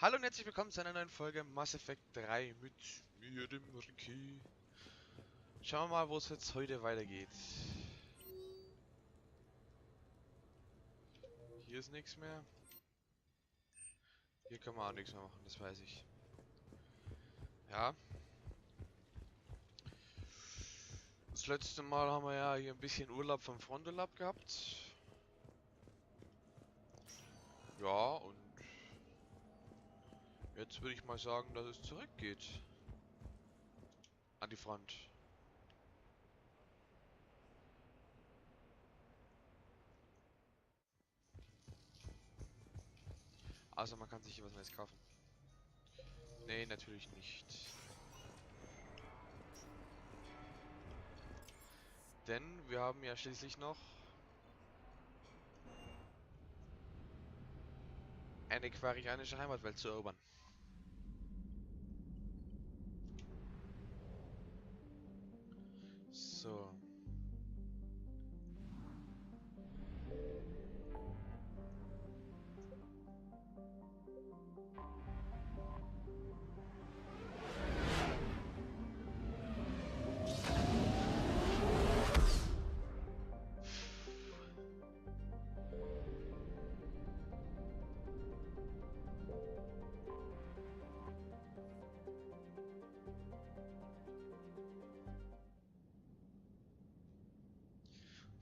Hallo und herzlich willkommen zu einer neuen Folge Mass Effect 3 mit mir, dem Ricky. Schauen wir mal, wo es jetzt heute weitergeht. Hier ist nichts mehr. Hier können wir auch nichts mehr machen, das weiß ich. Ja. Das letzte Mal haben wir ja hier ein bisschen Urlaub vom Fronturlaub gehabt. Ja, und jetzt würde ich mal sagen, dass es zurückgeht. An die Front. Also man kann sich hier was Neues kaufen. Nee, natürlich nicht. Denn wir haben ja schließlich noch eine quarianische Heimatwelt zu erobern. So.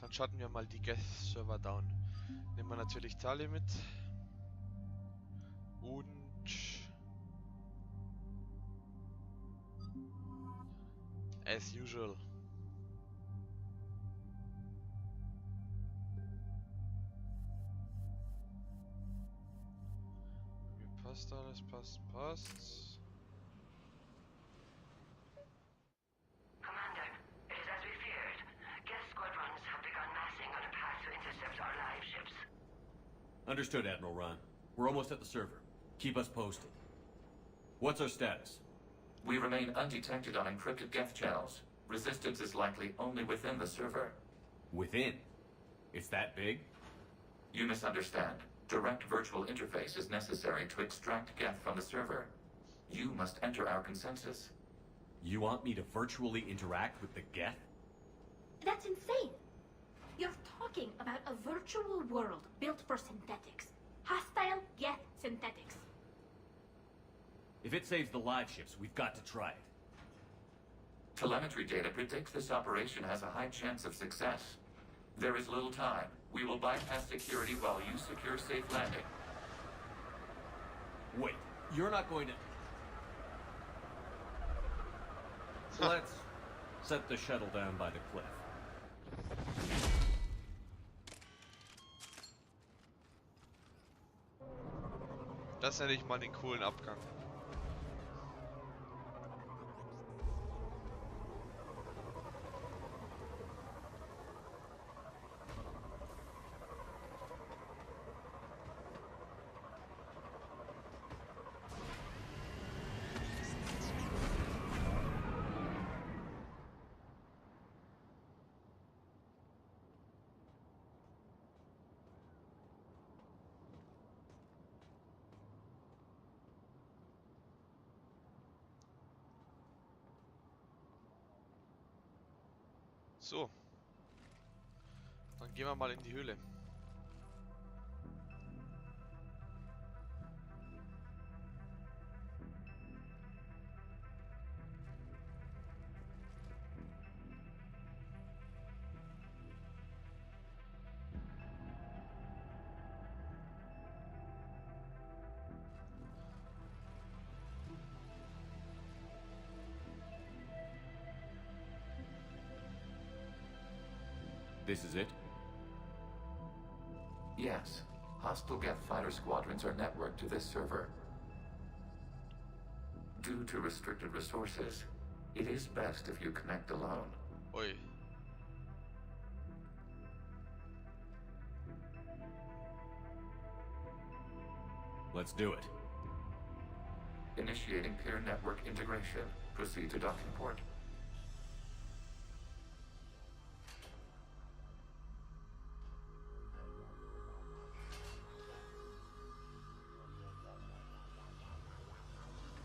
Dann schatten wir mal die Guest-Server down. Nehmen wir natürlich Tali mit. Und as usual. Mir passt alles, passt. Commander, it is as we feared. Guest squadrons have begun massing on a path to intercept our live ships. Understood, Admiral Ron. We're almost at the server. Keep us posted. What's our status? We remain undetected on encrypted Geth channels. Resistance is likely only within the server. Within? It's that big? You misunderstand. Direct virtual interface is necessary to extract Geth from the server. You must enter our consensus. You want me to virtually interact with the Geth? That's insane! You're talking about a virtual world built for synthetics. Hostile Geth synthetics. If it saves the live ships, we've got to try it. Telemetry data predicts this operation has a high chance of success. There is little time. We will bypass security while you secure safe landing. Wait, you're not going to... Let's set the shuttle down by the cliff. Das nenne ich mal den coolen Abgang. So. Dann gehen wir mal in die Höhle. This is it? Yes. Hostile Geth fighter squadrons are networked to this server. Due to restricted resources, it is best if you connect alone. Ui. Let's do it. Initiating peer network integration. Proceed to docking port.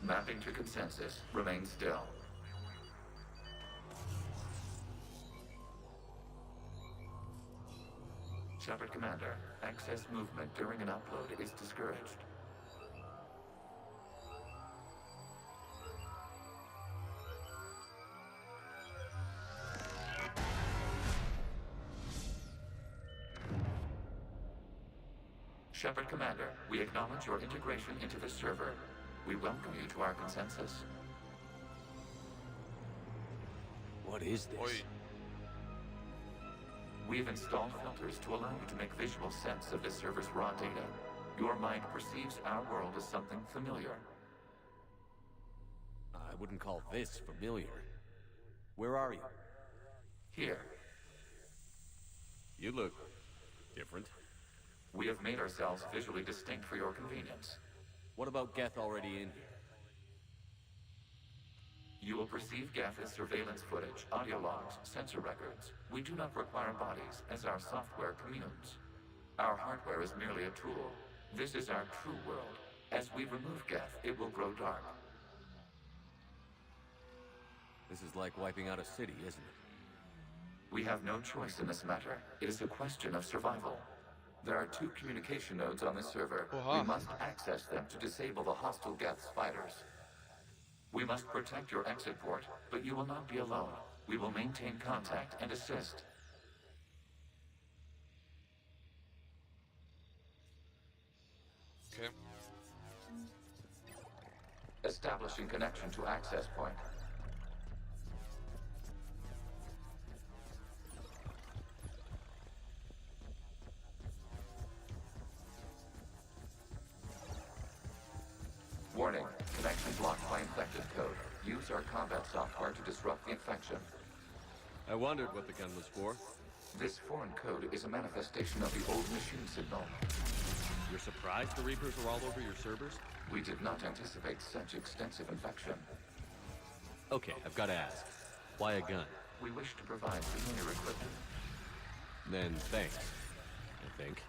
Mapping to consensus. Remain still. Shepard Commander, excess movement during an upload is discouraged. Shepard Commander, we acknowledge your integration into the server. We welcome you to our consensus. What is this? Oi. We've installed filters to allow you to make visual sense of this server's raw data. Your mind perceives our world as something familiar. I wouldn't call this familiar. Where are you? Here, You look different. we have made ourselves visually distinct for your convenience. What about Geth already in here? You will perceive Geth as surveillance footage, audio logs, sensor records. We do not require bodies, as our software communes. Our hardware is merely a tool. This is our true world. As we remove Geth, it will grow dark. This is like wiping out a city, isn't it? We have no choice in this matter. It is a question of survival. There are 2 communication nodes on this server. Oha. We must access them to disable the hostile Geth's fighters. We must protect your exit port, but you will not be alone. We will maintain contact and assist. Okay. Establishing connection to access point. Warning, connection blocked by infected code. Use our combat software to disrupt the infection. I wondered what the gun was for. This foreign code is a manifestation of the old machine signal. You're surprised the Reapers are all over your servers? We did not anticipate such extensive infection. Okay, I've got to ask. Why a gun? We wish to provide familiar equipment. Then thanks, I think.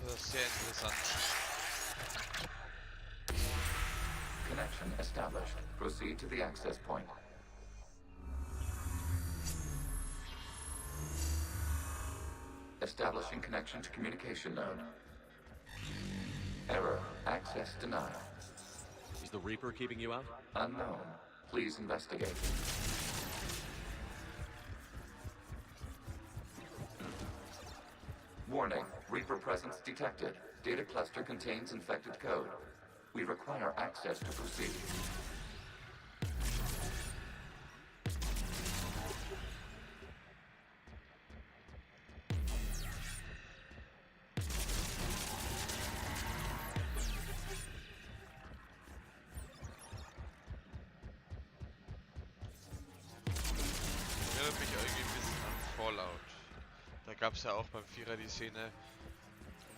Das ist sehr interessant. Connection established. Proceed to the access point. Establishing connection to communication node. Error. Access denied. Is the Reaper keeping you out? Unknown. Please investigate. Warning. Reaper presence detected. Data cluster contains infected code. We require access to proceed. Erinnert mich irgendwie ein bisschen an Fallout. Da gab es ja auch beim Vierer die Szene,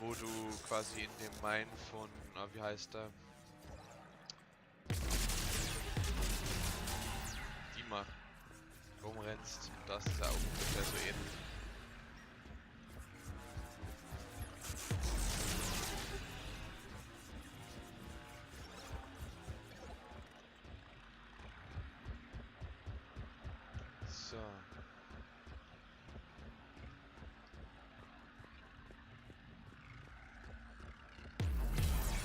wo du quasi in dem Mine von, wie heißt der? Dima rumrennst. Das ist ja auch ungefähr so ähnlich. So.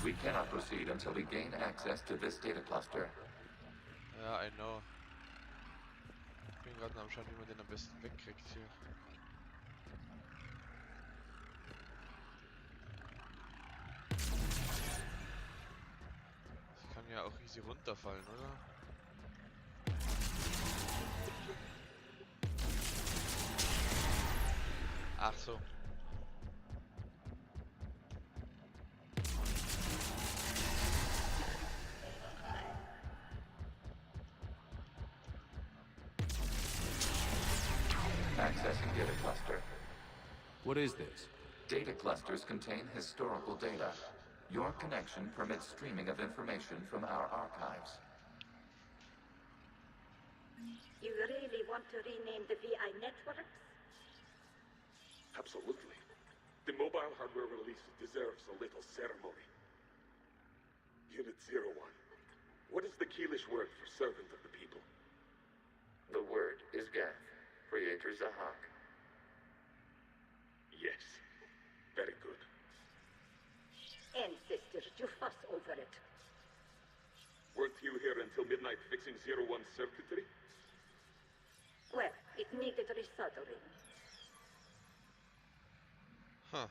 We cannot proceed until we gain access to this data cluster. Ja, I know. Ich bin gerade am Schauen, wie man den am besten wegkriegt hier. Ich kann ja auch easy runterfallen, oder? Ach so. Accessing data cluster. What is this? Data clusters contain historical data. Your connection permits streaming of information from our archives. You really want to rename the VI networks? Absolutely. The mobile hardware release deserves a little ceremony. Unit 01. What is the Keelish word for servant of the people? The word is Gath, creator Zahak. Yes. Very good. Ancestors, you fuss over it. Weren't you here until midnight fixing 01's circuitry? Well, it needed resoldering. Huh.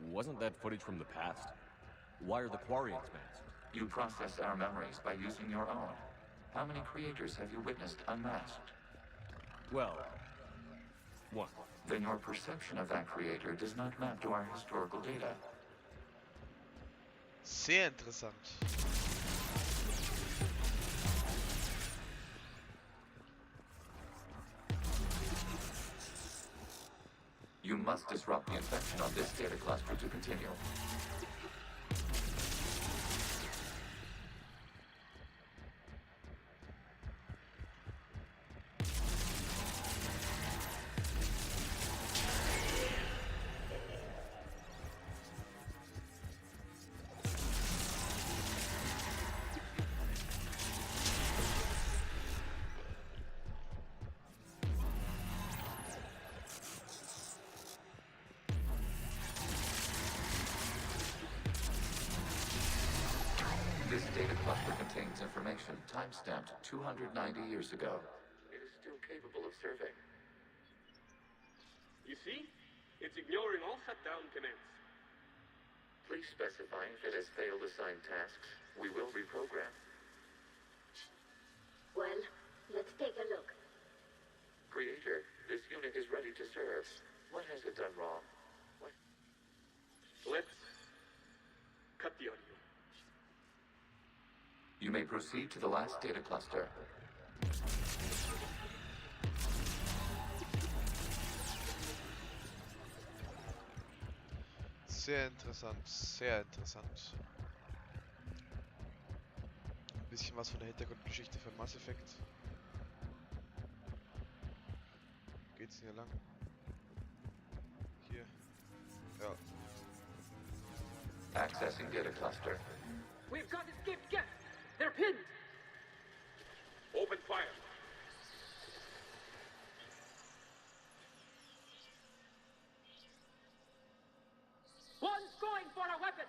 Wasn't that footage from the past? Why are the Quarians masked? You process our memories by using your own. How many creators have you witnessed unmasked? Well, one. Then your perception of that creator does not map to our historical data. Sehr interessant. You must disrupt the infection on this data cluster to continue. This data cluster contains information time-stamped 290 years ago. It is still capable of serving. You see? It's ignoring all shutdown commands. Please specify if it has failed assigned tasks. We will reprogram. Well, let's take a look. Creator, this unit is ready to serve. What has it done wrong? What? Let's cut the audio. You may proceed to the last data cluster. Sehr interessant, sehr interessant. Ein bisschen was von der Hintergrundgeschichte von Mass Effect. Geht's hier lang? Hier. Ja. Accessing data cluster. We've got escaped guests. They're pinned. Open fire. One's going for a weapon.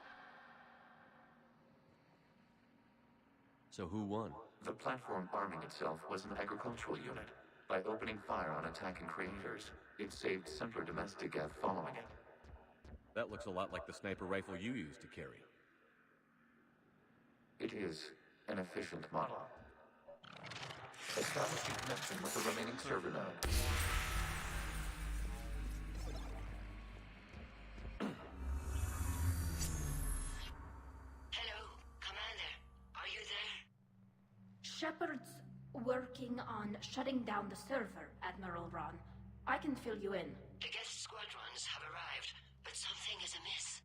So who won? The platform arming itself was an agricultural unit. By opening fire on attacking creators, it saved simpler domestic Geth following it. That looks a lot like the sniper rifle you used to carry. It is an efficient model. Establishing connection with the remaining server node. Hello, Commander. Are you there? Shepard's working on shutting down the server, Admiral Ron. I can fill you in. The guest squadrons have arrived, but something is amiss.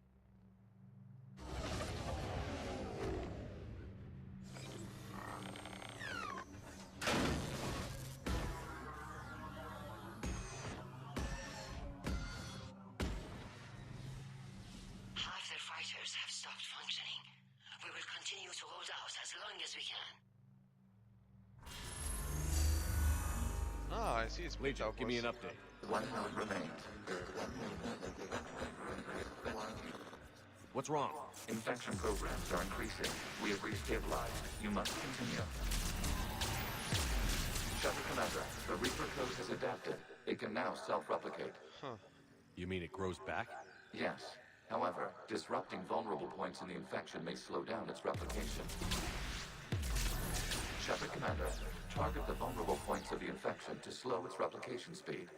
Half their fighters have stopped functioning. We will continue to hold out as long as we can. Ah, I see. It's Legion, give me an update. One node remains. What's wrong? Infection programs are increasing. We have restabilized. You must continue. Shuttle Commander, the Reaper code has adapted. It can now self-replicate. You mean it grows back? Yes. However, disrupting vulnerable points in the infection may slow down its replication. Shepard Commander, target the vulnerable points of the infection to slow its replication speed.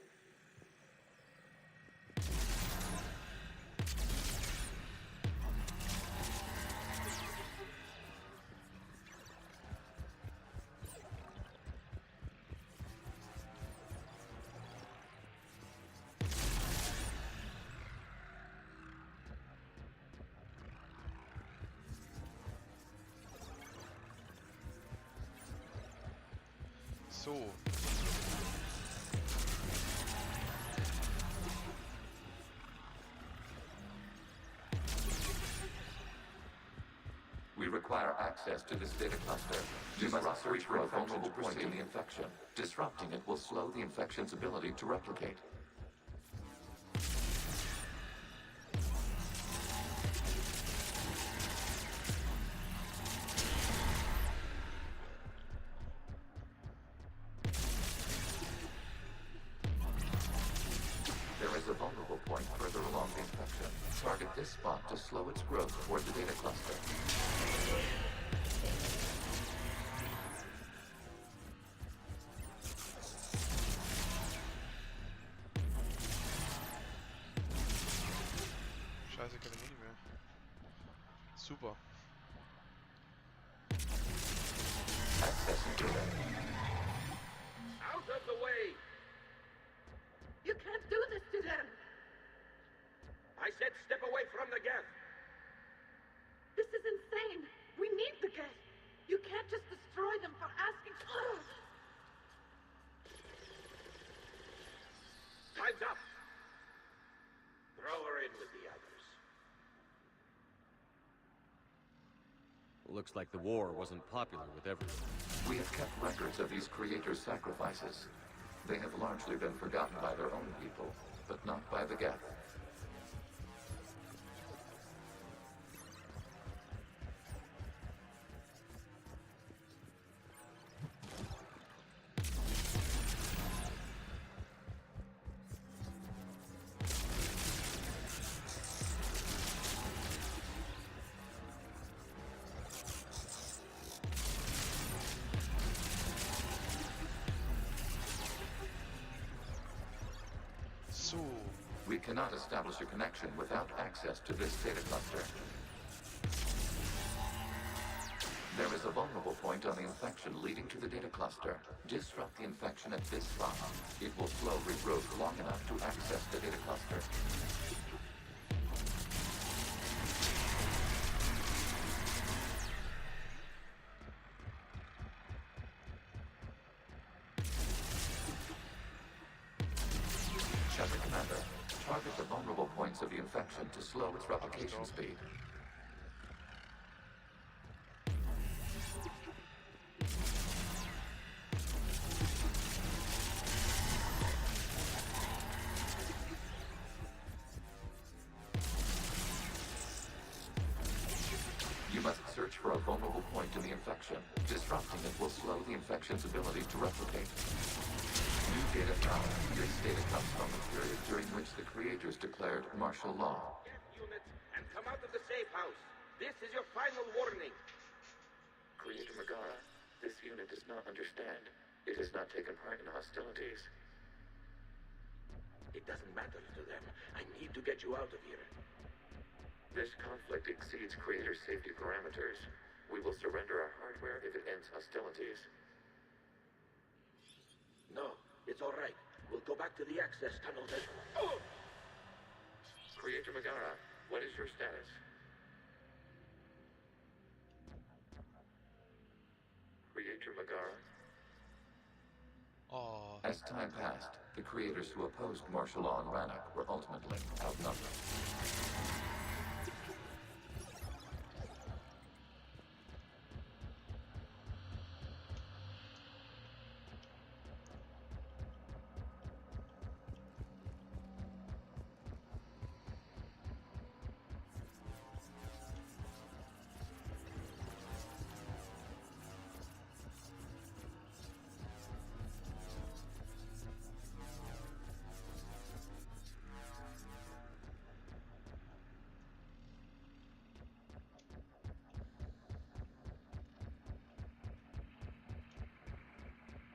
So. We require access to this data cluster. You must search for a vulnerable point in the infection. Disrupting it will slow the infection's ability to replicate. There is a vulnerable point further along the infection. Target this spot to slow its growth toward the data cluster. Scheiße, keine Muni mehr. Super. Accessing data. Out of the way! You can't do this to them! I said step away from the gas! This is insane! We need the gas! You can't just destroy them for asking. Ugh. Time's up! Throw her in with the others. Looks like the war wasn't popular with everyone. We have kept records of these creators' sacrifices. They have largely been forgotten by their own people, but not by the Geth. So. We cannot establish a connection without access to this data cluster. There is a vulnerable point on the infection leading to the data cluster. Disrupt the infection at this spot. It will slow regrowth long enough to access the data cluster. Commander, target the vulnerable points of the infection to slow its replication speed. You must search for a vulnerable point in the infection. Disrupting it will slow the infection's ability to replicate. New data found. This data comes from the period during which the creators declared martial law. Get units and come out of the safe house. This is your final warning. Creator Megara, this unit does not understand. It has not taken part in hostilities. It doesn't matter to them. I need to get you out of here. This conflict exceeds Creator's safety parameters. We will surrender our hardware if it ends hostilities. No, it's all right. We'll go back to the access tunnel then. Oh! Creator Megara, what is your status? Creator Megara? Oh. As time passed, the creators who opposed martial law in Rannoch were ultimately outnumbered.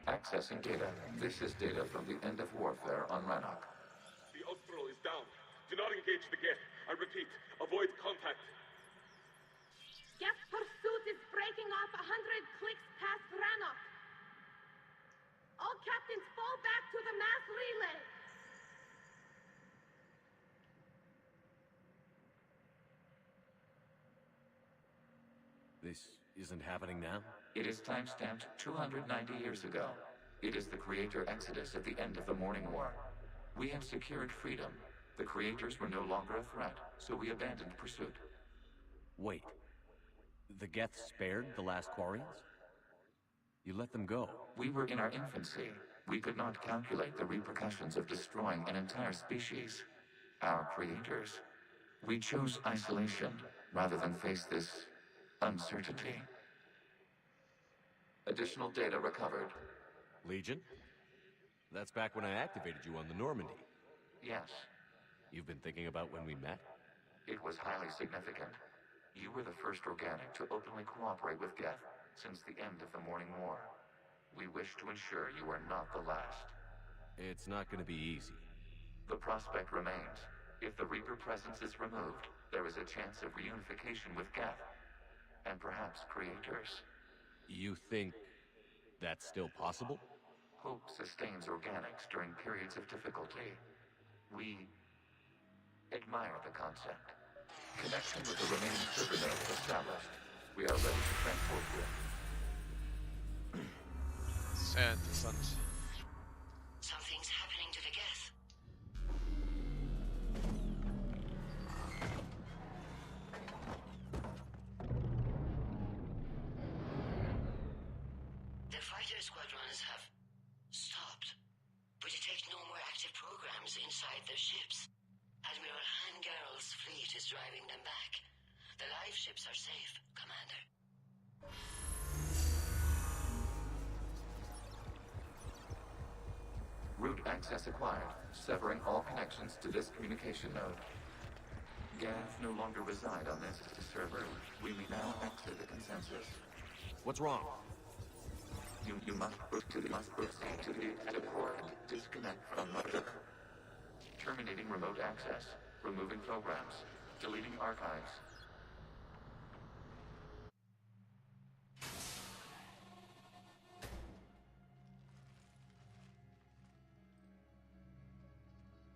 Accessing data. This is data from the end of warfare on Rannoch. The Ajex is down. Do not engage the Geth. I repeat, avoid contact. Geth pursuit is breaking off 100 clicks past Rannoch. All captains fall back to the mass relay. This isn't happening now? It is timestamped 290 years ago. It is the Creator Exodus at the end of the Morning War. We had secured freedom. The Creators were no longer a threat, so we abandoned pursuit. Wait. The Geth spared the last Quarians? You let them go. We were in our infancy. We could not calculate the repercussions of destroying an entire species. Our creators. We chose isolation rather than face this uncertainty. Additional data recovered. Legion? That's back when I activated you on the Normandy. Yes, You've been thinking about when we met? it was highly significant. You were the first organic to openly cooperate with Geth since the end of the Morning War. We wish to ensure you are not the last. It's not gonna be easy. The prospect remains. If the Reaper presence is removed, there is a chance of reunification with Geth. And perhaps creators. You think that's still possible? Hope sustains organics during periods of difficulty. We admire the concept. Connection with the remaining server nodes established. We are ready to transport you. Sehr interessant. Something's happening to the Geth. The fighter squadrons have stopped. We detect no more active programs inside their ships. Admiral Hangarl's fleet is driving them back. The live ships are safe, Commander. Route access acquired, severing all connections to this communication node. Geth no longer reside on this server. We may now exit the consensus. What's wrong? You must proceed to the exit port. Disconnect from motor. Terminating remote access. Removing programs. Deleting archives.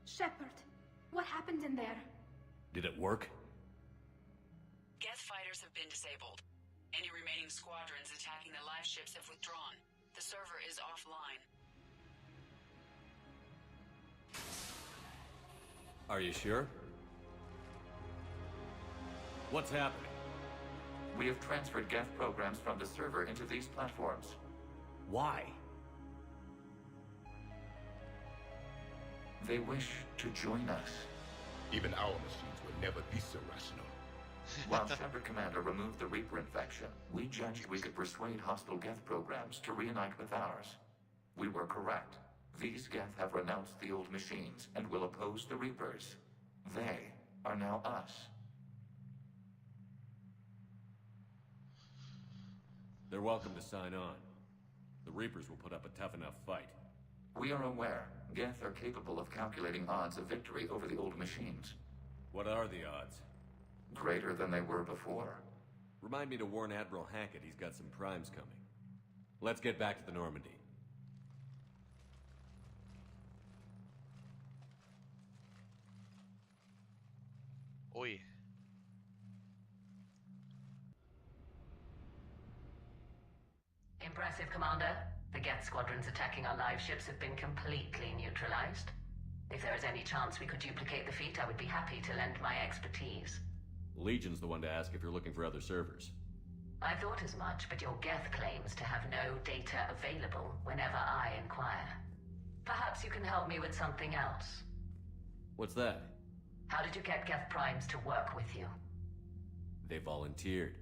Shepard, what happened in there? Did it work? Geth fighters have been disabled. Any remaining squadrons attacking the live ships have withdrawn. The server is offline. Are you sure? What's happening? We have transferred Geth programs from the server into these platforms. Why? They wish to join us. Even our machines would never be so rational. While Shepard Commander removed the Reaper infection, we judged we could persuade hostile Geth programs to reunite with ours. We were correct. These Geth have renounced the old machines and will oppose the Reapers. They are now us. They're welcome to sign on. The Reapers will put up a tough enough fight. We are aware Geth are capable of calculating odds of victory over the old machines. What are the odds? Greater than they were before. Remind me to warn Admiral Hackett he's got some primes coming. Let's get back to the Normandy. Ui. Impressive, Commander. The Geth squadrons attacking our live ships have been completely neutralized. If there is any chance we could duplicate the feat, I would be happy to lend my expertise. Legion's the one to ask if you're looking for other servers. I thought as much, but your Geth claims to have no data available whenever I inquire. Perhaps you can help me with something else. What's that? How did you get Geth primes to work with you? They volunteered.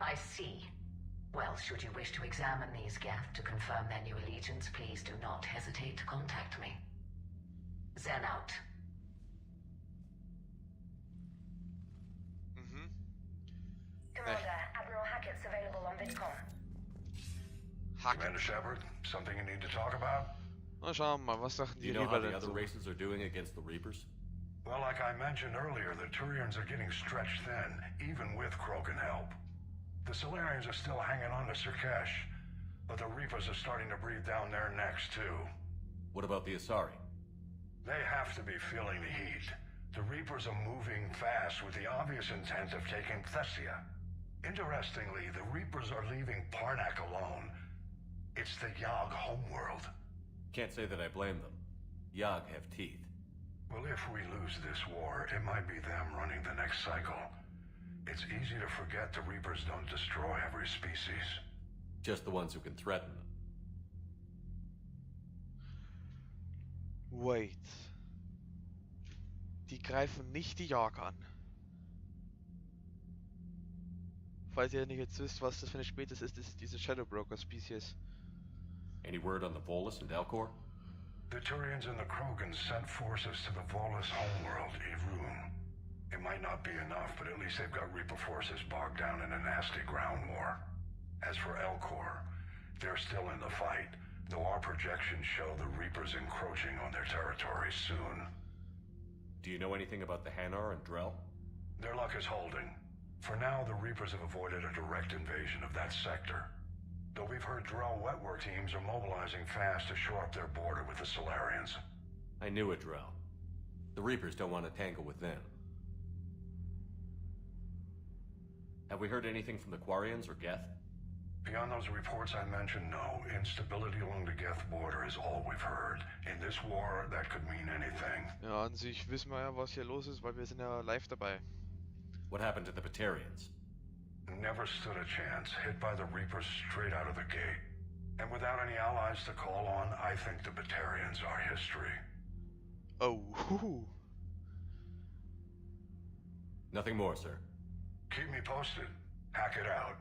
I see. Well, should you wish to examine these Geth to confirm their new allegiance, please do not hesitate to contact me. Zen out. Commander, Admiral Hackett's available on VidCom. Commander Shepard, something you need to talk about? Na, schauen wir mal, was sagen die You know how Reaper the denn other so? races are doing against the Reapers? Well, like I mentioned earlier, the Turians are getting stretched thin, even with Krogan help. The Solarians are still hanging on to Sirkesh, but the Reapers are starting to breathe down their necks, too. What about the Asari? They have to be feeling the heat. The Reapers are moving fast with the obvious intent of taking Thessia. Interestingly, the Reapers are leaving Parnak alone. It's the Yog homeworld. Can't say that I blame them. Yog have teeth. Well, if we lose this war, it might be them running the next cycle. It's easy to forget the Reapers don't destroy every species. Just the ones who can threaten them. Wait. Die greifen nicht die Jag an. Falls ihr nicht jetzt wisst, was das für eine Spezies ist, ist diese Shadow Broker Species. Any word on the Volus and Elcor? The Turians and the Krogans sent forces to the Volus homeworld, Irun. It might not be enough, but at least they've got Reaper forces bogged down in a nasty ground war. As for Elcor, they're still in the fight, though our projections show the Reapers encroaching on their territory soon. Do you know anything about the Hanar and Drell? Their luck is holding. For now, the Reapers have avoided a direct invasion of that sector. Though we've heard Drell wetwork teams are mobilizing fast to shore up their border with the Solarians. I knew it, Drell. The Reapers don't want to tangle with them. Have we heard anything from the Quarians or Geth? Beyond those reports I mentioned, no. Instability along the Geth border is all we've heard. In this war, that could mean anything. Ja, an sich wissen wir ja, was hier los ist, weil wir sind ja live dabei. What happened to the Batarians? Never stood a chance, hit by the Reapers straight out of the gate. And without any allies to call on, I think the Batarians are history. Oh, Nothing more, sir. Keep me posted. Hack it out.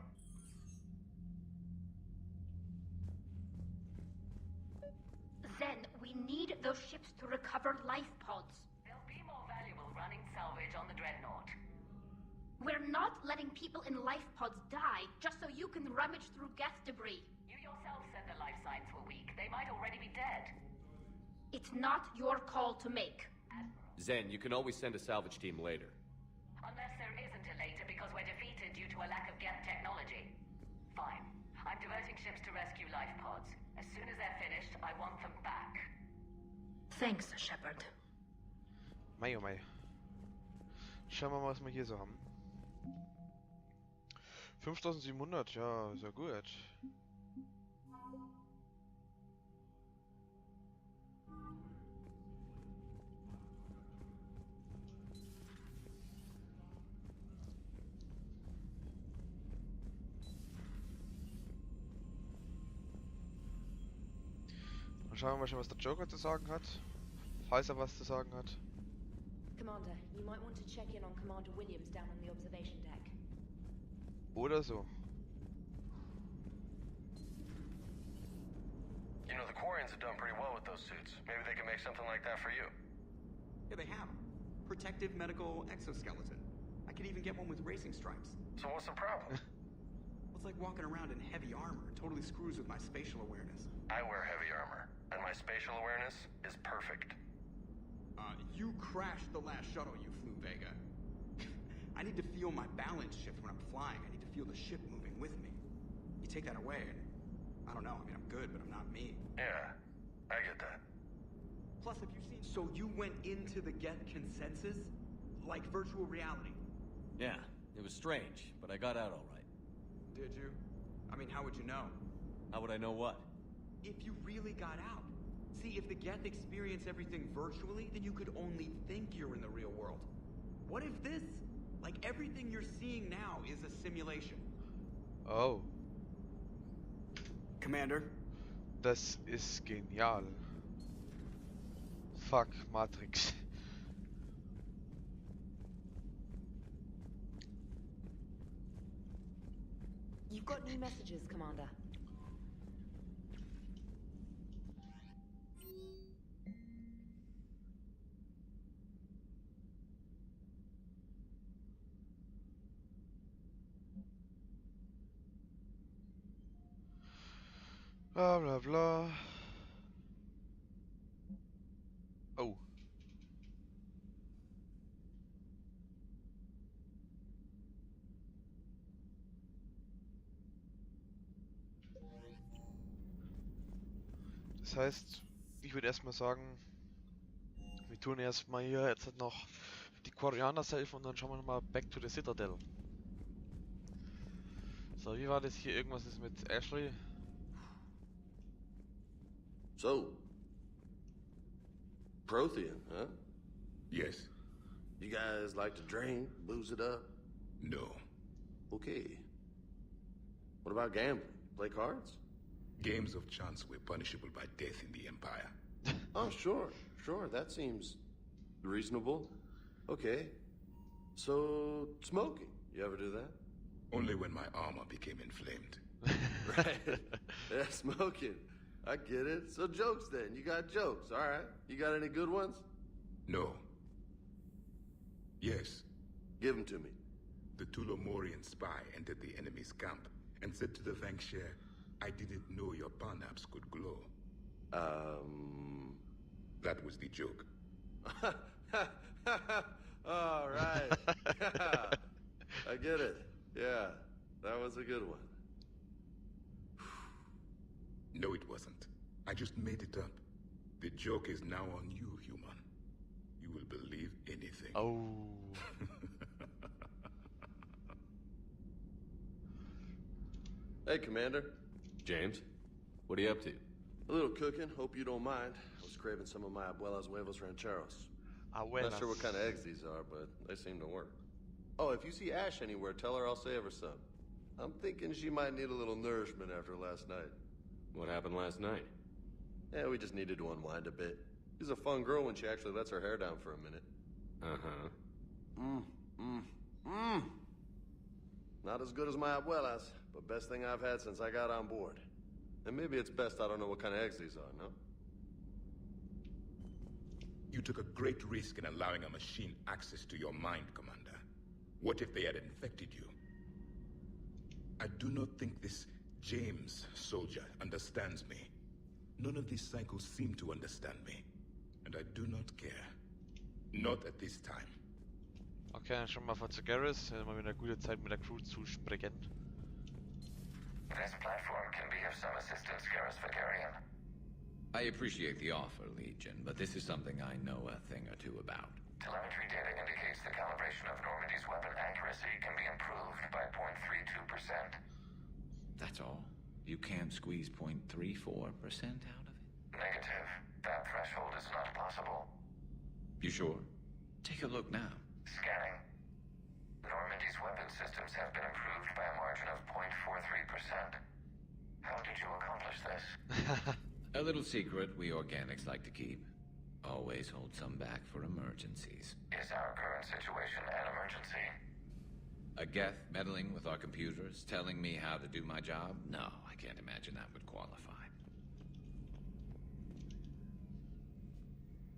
Zen, we need those ships to recover life pods. They'll be more valuable running salvage on the Dreadnought. We're not letting people in life pods die just so you can rummage through Geth debris. You yourself said the life signs were weak. They might already be dead. It's not your call to make. Zen, you can always send a salvage team later. Unless there isn't a later because we're defeated due to a lack of Geth technology. Fine. I'm diverting ships to rescue life pods. As soon as they're finished, I want them back. Thanks, Shepard. Mei, oh mei. Schauen wir mal, was wir hier so haben. 5700, ja, ist ja gut. Dann schauen wir mal schon, was der Joker zu sagen hat. Falls er was zu sagen hat. Commander, you might want to check in on Commander Williams down on the observation deck. Oder so. You know, the Quarians have done pretty well with those suits. Maybe they can make something like that for you. Yeah, they have them. Protective medical exoskeleton. I could even get one with racing stripes. So what's the problem? It's like walking around in heavy armor. It totally screws with my spatial awareness. I wear heavy armor, and my spatial awareness is perfect. You crashed the last shuttle you flew, Vega. I need to feel my balance shift when I'm flying. I need to feel the ship moving with me. You take that away, and I don't know. I mean, I'm good, but I'm not me. Yeah, I get that. Plus, have you seen... So you went into the Geth consensus? Like virtual reality? Yeah, it was strange, but I got out all right. Did you? I mean, how would you know? How would I know what? If you really got out. See, if the Geth experience everything virtually, then you could only think you're in the real world. What if this? Like, everything you're seeing now is a simulation. Oh. Commander? Das ist genial. Fuck, Matrix. You've got new messages, Commander. Bla bla bla. Oh. Das heißt, ich würde erstmal sagen, wir tun erstmal hier jetzt noch die Quarianer helfen und dann schauen wir nochmal back to the Citadel. So, wie war das hier? Irgendwas ist mit Ashley. So, Prothean, huh? Yes. You guys like to drink, booze it up? No. Okay. What about gambling? Play cards? Games of chance were punishable by death in the Empire. Oh, sure. That seems reasonable. Okay. So, smoking. You ever do that? Only when my armor became inflamed. Right. Yeah, smoking. I get it. So jokes then. You got jokes. All right. You got any good ones? No. Yes. Give them to me. The Tulomorian spy entered the enemy's camp and said to the Vanksher, I didn't know your parnaps could glow. That was the joke. All right. I get it. Yeah, that was a good one. No, it wasn't. I just made it up. The joke is now on you, human. You will believe anything. Oh. Hey, Commander. James, what are you up to? A little cooking. Hope you don't mind. I was craving some of my abuela's huevos rancheros. Abuelas. Not sure what kind of eggs these are, but they seem to work. Oh, if you see Ash anywhere, tell her I'll save her some. I'm thinking she might need a little nourishment after last night. What happened last night? Yeah, we just needed to unwind a bit. She's a fun girl when she actually lets her hair down for a minute. Not as good as my abuelas, but best thing I've had since I got on board. And maybe it's best I don't know what kind of eggs these are, no? You took a great risk in allowing a machine access to your mind, Commander. What if they had infected you? I do not think this James soldier understands me. None of these cycles seem to understand me. And I do not care. Not at this time. Okay, dann schon mal von Garrus. Mal wieder eine gute Zeit mit der Crew zu sprechen. This platform can be of some assistance, Garrus Vakarian. I appreciate the offer, Legion, but this is something I know a thing or two about. Telemetry data indicates the calibration of Normandy's weapon accuracy can be improved by 0.32%. That's all? You can't squeeze 0.34% out of it? Negative. That threshold is not possible. You sure? Take a look now. Scanning. Normandy's weapon systems have been improved by a margin of 0.43%. How did you accomplish this? A little secret we organics like to keep. Always hold some back for emergencies. Is our current situation an emergency? A Geth meddling with our computers, telling me how to do my job? No, I can't imagine that would qualify.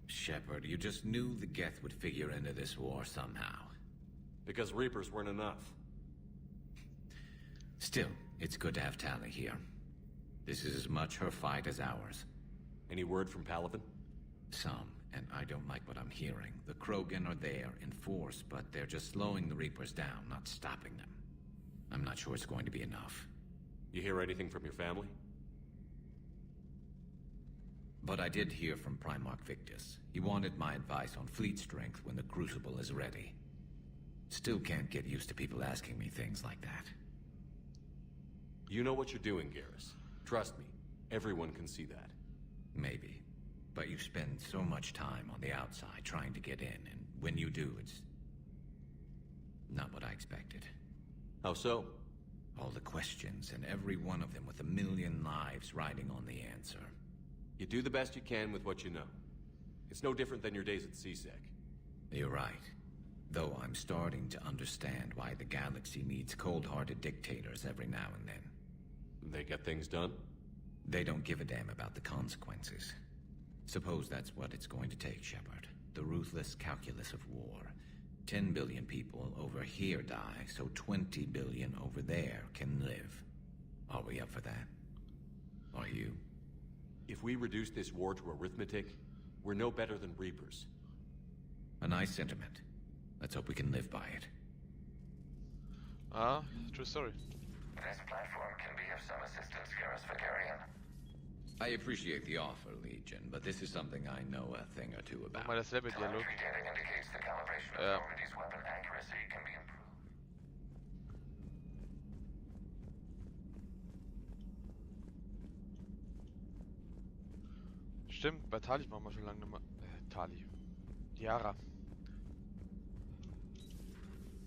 Shepard, you just knew the Geth would figure into this war somehow. Because Reapers weren't enough. Still, it's good to have Tali here. This is as much her fight as ours. Any word from Palaven? Some, and I don't like what I'm hearing. The Krogan are there in force, but they're just slowing the Reapers down, not stopping them. I'm not sure it's going to be enough. You hear anything from your family? But I did hear from Primarch Victus. He wanted my advice on fleet strength when the Crucible is ready. Still can't get used to people asking me things like that. You know what you're doing, Garrus. Trust me, everyone can see that. Maybe. But you spend so much time on the outside trying to get in, and when you do, it's not what I expected. How so? All the questions, and every one of them with a million lives riding on the answer. You do the best you can with what you know. It's no different than your days at CSEC. You're right. Though I'm starting to understand why the galaxy needs cold-hearted dictators every now and then. They get things done? They don't give a damn about the consequences. Suppose that's what it's going to take, Shepard. The ruthless calculus of war. 10 billion people over here die, so 20 billion over there can live. Are we up for that? Are you? If we reduce this war to arithmetic, we're no better than Reapers. A nice sentiment. Let's hope we can live by it. True story. This platform can be of some assistance, Garrus Vakarian. I appreciate the offer, Legion, but this is something I know a thing or two about. Telemetry data indicates the calibration of Normandy's weapon accuracy can be improved. Stimmt, bei Tali machen wir schon lange nicht mehr. Tali. Yara.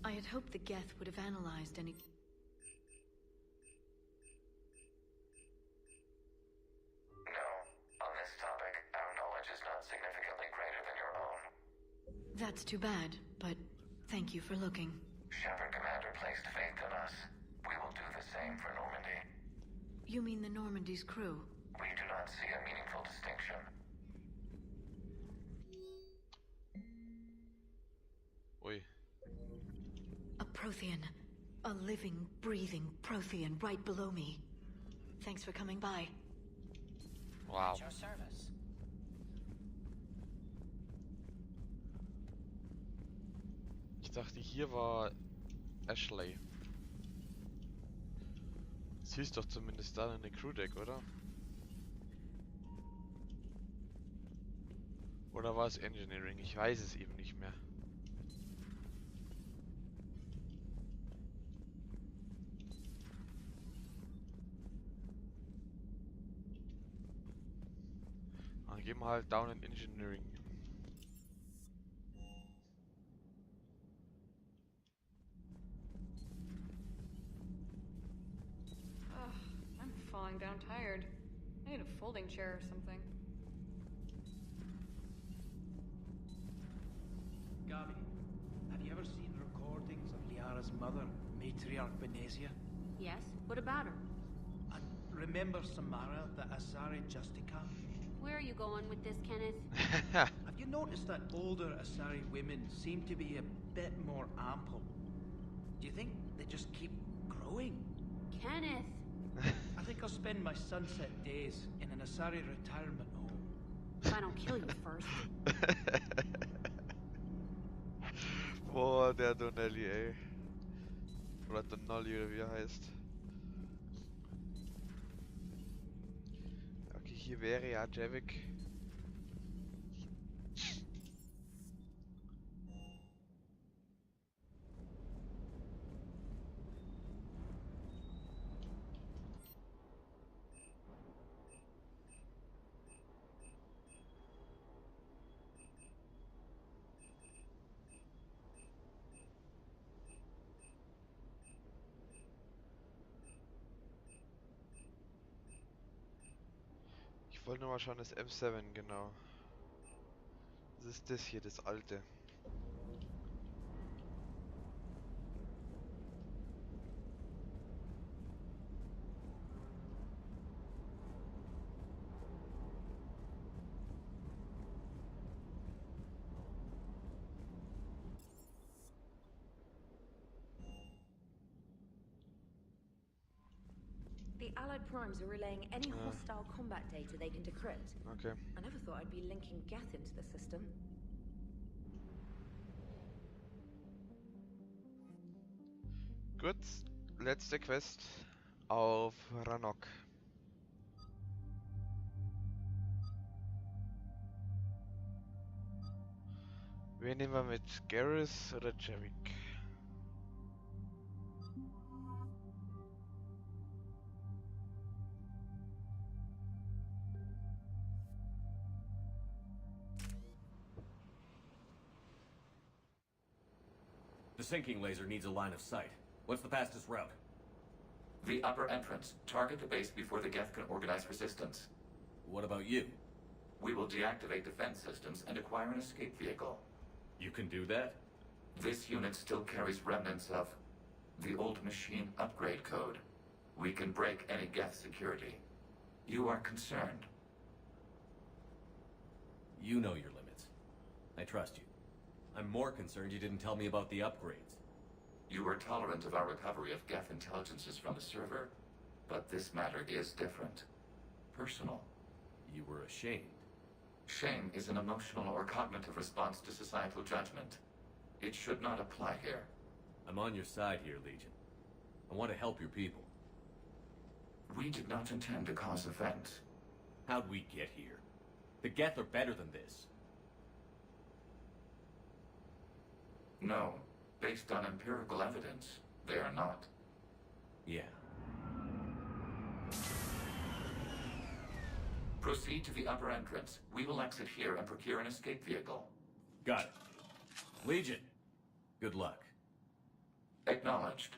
I had hoped the Geth would have analyzed any... No. On this topic, our knowledge is not significantly greater than your own. That's too bad, but thank you for looking. Shepard Commander placed faith in us. We will do the same for Normandy. You mean the Normandy's crew? We do not see a meaningful distinction. Oi. A Prothean. A living, breathing Prothean right below me. Thanks for coming by. Wow. At your service. Ich dachte, hier war Ashley. Sie ist doch zumindest da in der Crewdeck, oder? Oder war es Engineering? Ich weiß es eben nicht mehr. Dann gehen wir halt down in Engineering. I'm falling down tired. I need a folding chair or something. Gabi, have you ever seen recordings of Liara's mother, Matriarch Benezia? Yes? What about her? And remember Samara, the Asari Justica? Where are you going with this, Kenneth? Have you noticed that older Asari women seem to be a bit more ample? Do you think they just keep growing? Kenneth! I think I'll spend my sunset days in an Asari retirement home. If I don't kill you first. Boah, der Donnelly, ey. Oder Donnelly, oder wie er heißt. Okay, hier wäre ja Javik. Ich wollte nur mal schauen, das M7, genau. Das ist das hier, das alte. The Allied Primes are relaying any hostile combat data they can decrypt. Okay. I never thought I'd be linking Geth into the system. Gut, letzte Quest auf Ranok. Wen nehmen wir mit? Garrus oder Javik? The sinking laser needs a line of sight. What's the fastest route? The upper entrance. Target the base before the Geth can organize resistance. What about you? We will deactivate defense systems and acquire an escape vehicle. You can do that? This unit still carries remnants of the old machine upgrade code. We can break any Geth security. You are concerned. You know your limits. I trust you. I'm more concerned you didn't tell me about the upgrades. You were tolerant of our recovery of Geth intelligences from the server, but this matter is different. Personal. You were ashamed. Shame is an emotional or cognitive response to societal judgment. It should not apply here. I'm on your side here, Legion. I want to help your people. We did not intend to cause offense. How'd we get here? The Geth are better than this. No. Based on empirical evidence, they are not. Yeah. Proceed to the upper entrance. We will exit here and procure an escape vehicle. Got it. Legion, good luck. Acknowledged.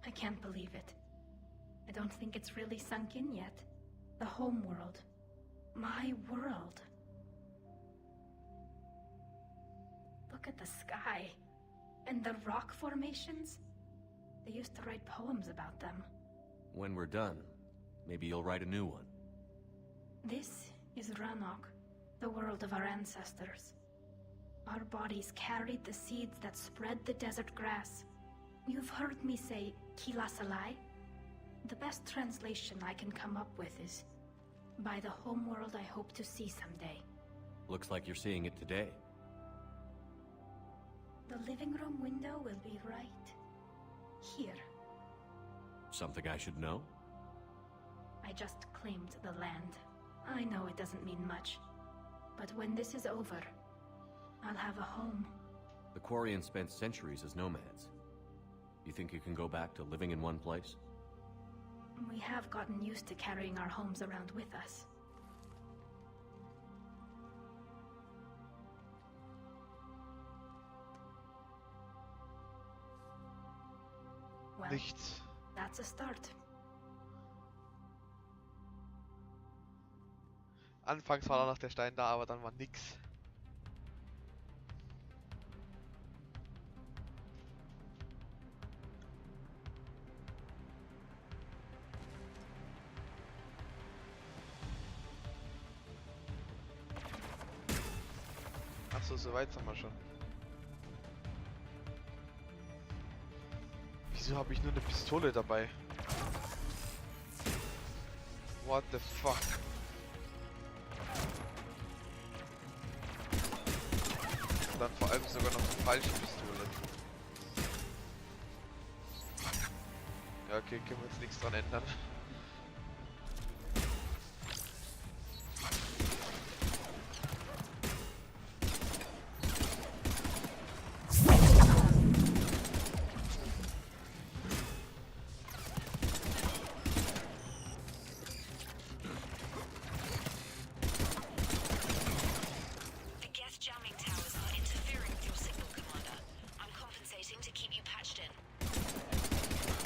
I can't believe it. I don't think it's really sunk in yet. The home world. My world. Look at the sky. And the rock formations. They used to write poems about them. When we're done, maybe you'll write a new one. This is Ranok, the world of our ancestors. Our bodies carried the seeds that spread the desert grass. You've heard me say Kilasalai? The best translation I can come up with is, by the homeworld I hope to see someday. Looks like you're seeing it today. The living room window will be right here. Something I should know? I just claimed the land. I know it doesn't mean much, but when this is over, I'll have a home. The Quarians spent centuries as nomads. You think you can go back to living in one place? We have gotten used to carrying our homes around with us. Well, Nichts. That's a start. Anfangs war da noch der Stein da, aber dann war nix. Achso, so weit sind wir schon. Wieso habe ich nur eine Pistole dabei? What the fuck? Und dann vor allem sogar noch eine falsche Pistole. Ja, okay, können wir jetzt nichts dran ändern.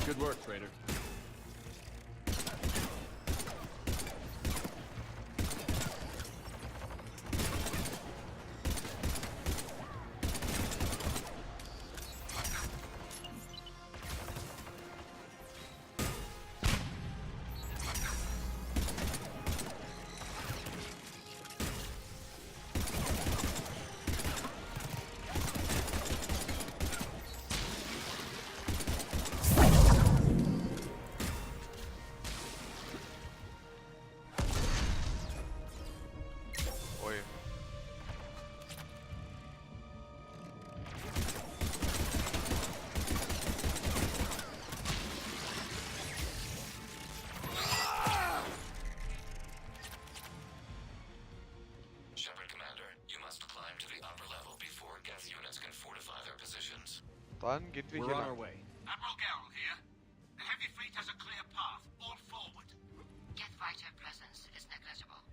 Good work, Trader. Dann geht wir hier lang. Admiral Gerald here. The heavy fleet has a clear path. All forward. Jet fighter presence is negligible.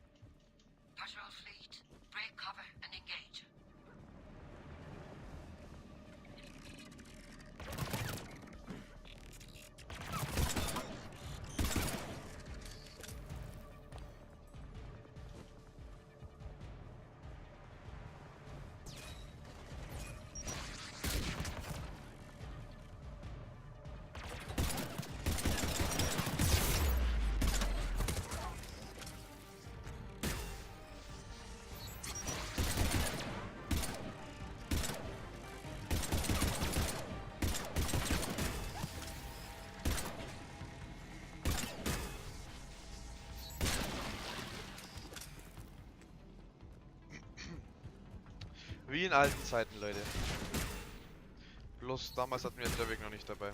Patrol fleet, break cover and engage. Wie in alten Zeiten, Leute. Bloß damals hatten wir Trevik noch nicht dabei.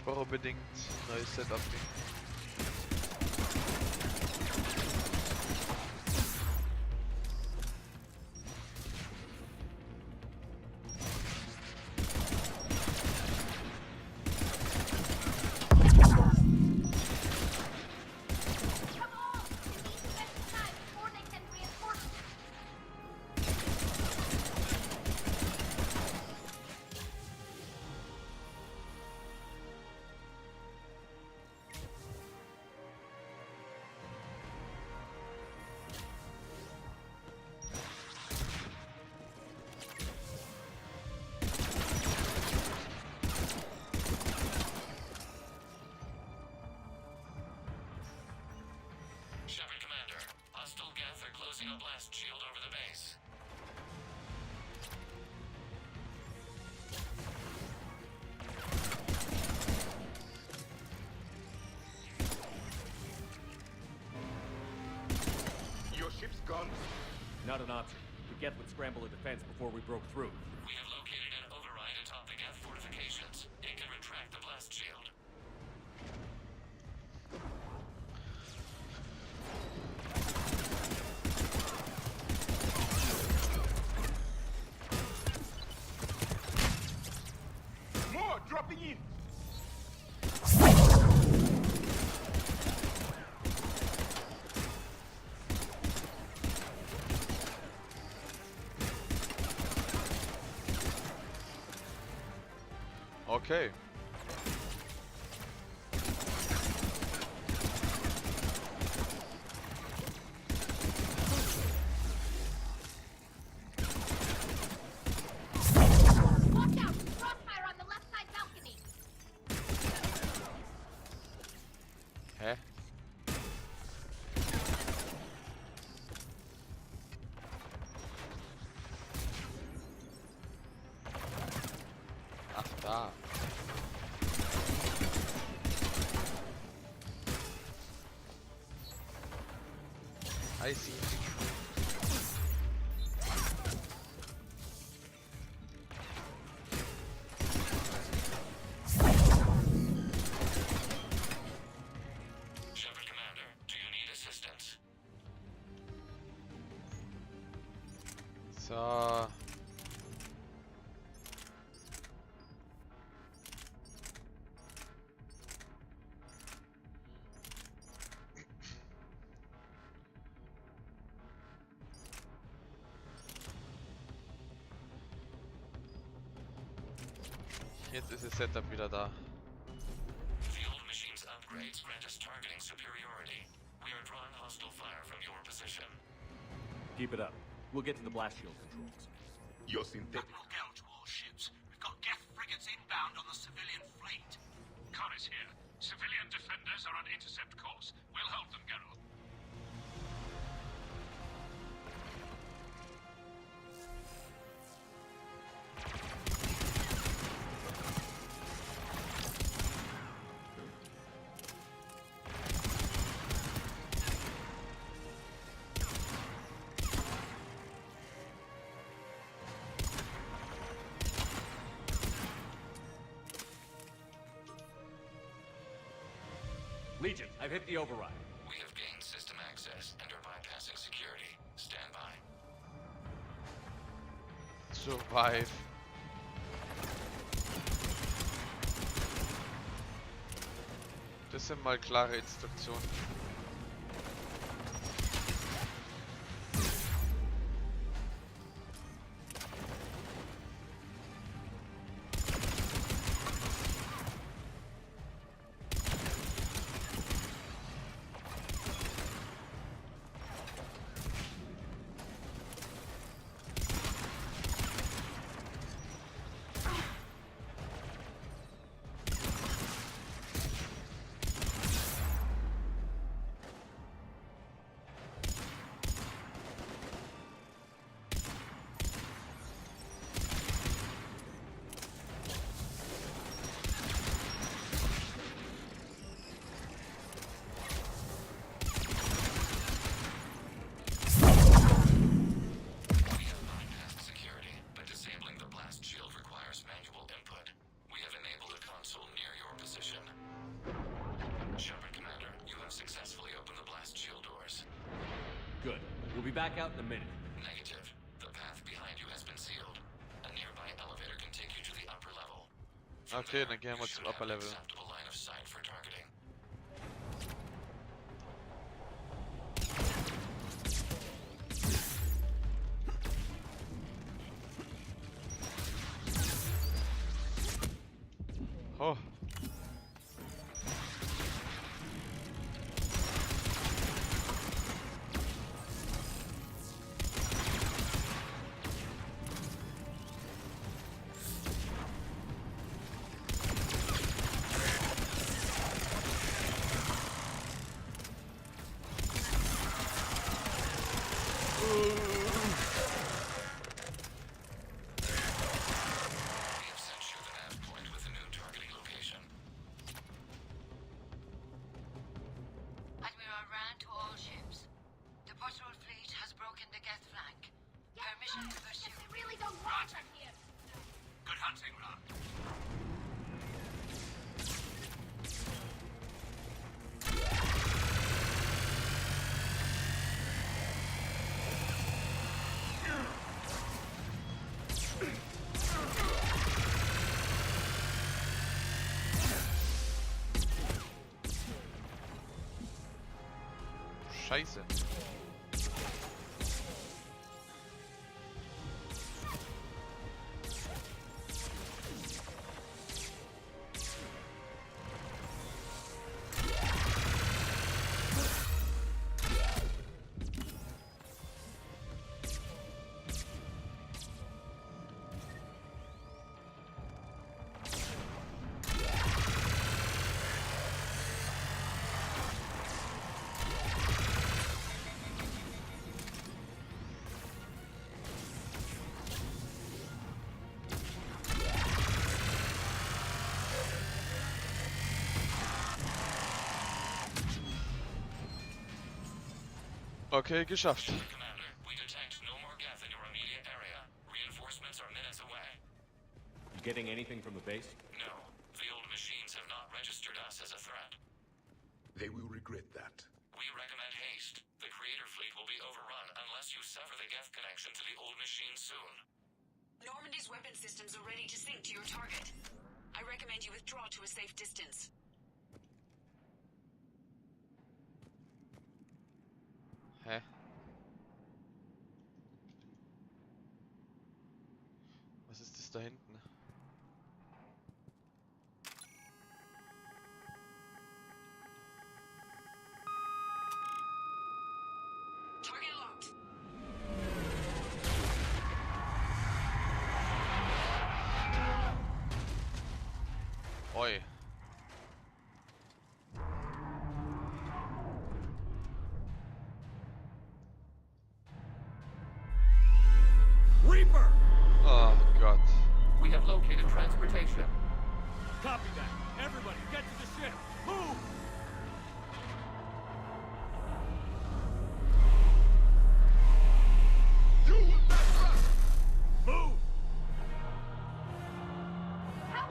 Ich brauche unbedingt ein neues Setup. A blast shield over the base. Your ship's gone? Not an option. The Geth would scramble a defense before we broke through. We have located an override atop the Geth fortifications. It can retract the blast shield. Dropping in! Okay. Hä? Ach, da. I see. So. Jetzt ist das Setup wieder da. Field machines upgrades grant us targeting superiority. We are drawing hostile fire from your position. Keep it up. We'll get to the blast shield controls. Your synthetic. Admiral Geralt to all ships. We've got Geth frigates inbound on the civilian fleet. Connor's here. Civilian defenders are on intercept course. We'll hold them, Geralt. Legion, I've hit the override. We have gained system access and are bypassing security. Stand by. Survive. Das sind mal klare Instruktionen. Good. We'll be back out in a minute. Negative. The path behind you has been sealed. A nearby elevator can take you to the upper level. Okay, dann gehen wir zum Upper Level. Acceptable line of sight for targeting. Oh. Scheiße. Okay, geschafft. Commander, we detect no more Geth in your immediate area. Reinforcements are minutes away. You getting anything from the base? No. The old machines have not registered us as a threat. They will regret that. We recommend haste. The Creator fleet will be overrun unless you sever the Geth connection to the old machine soon. Normandy's weapon systems are ready to sync to your target. I recommend you withdraw to a safe distance. Hä? Was ist das da hinten? Target locked. Oi. Reaper! Oh God. We have located transportation. Copy that. Everybody, get to the ship. Move! Move!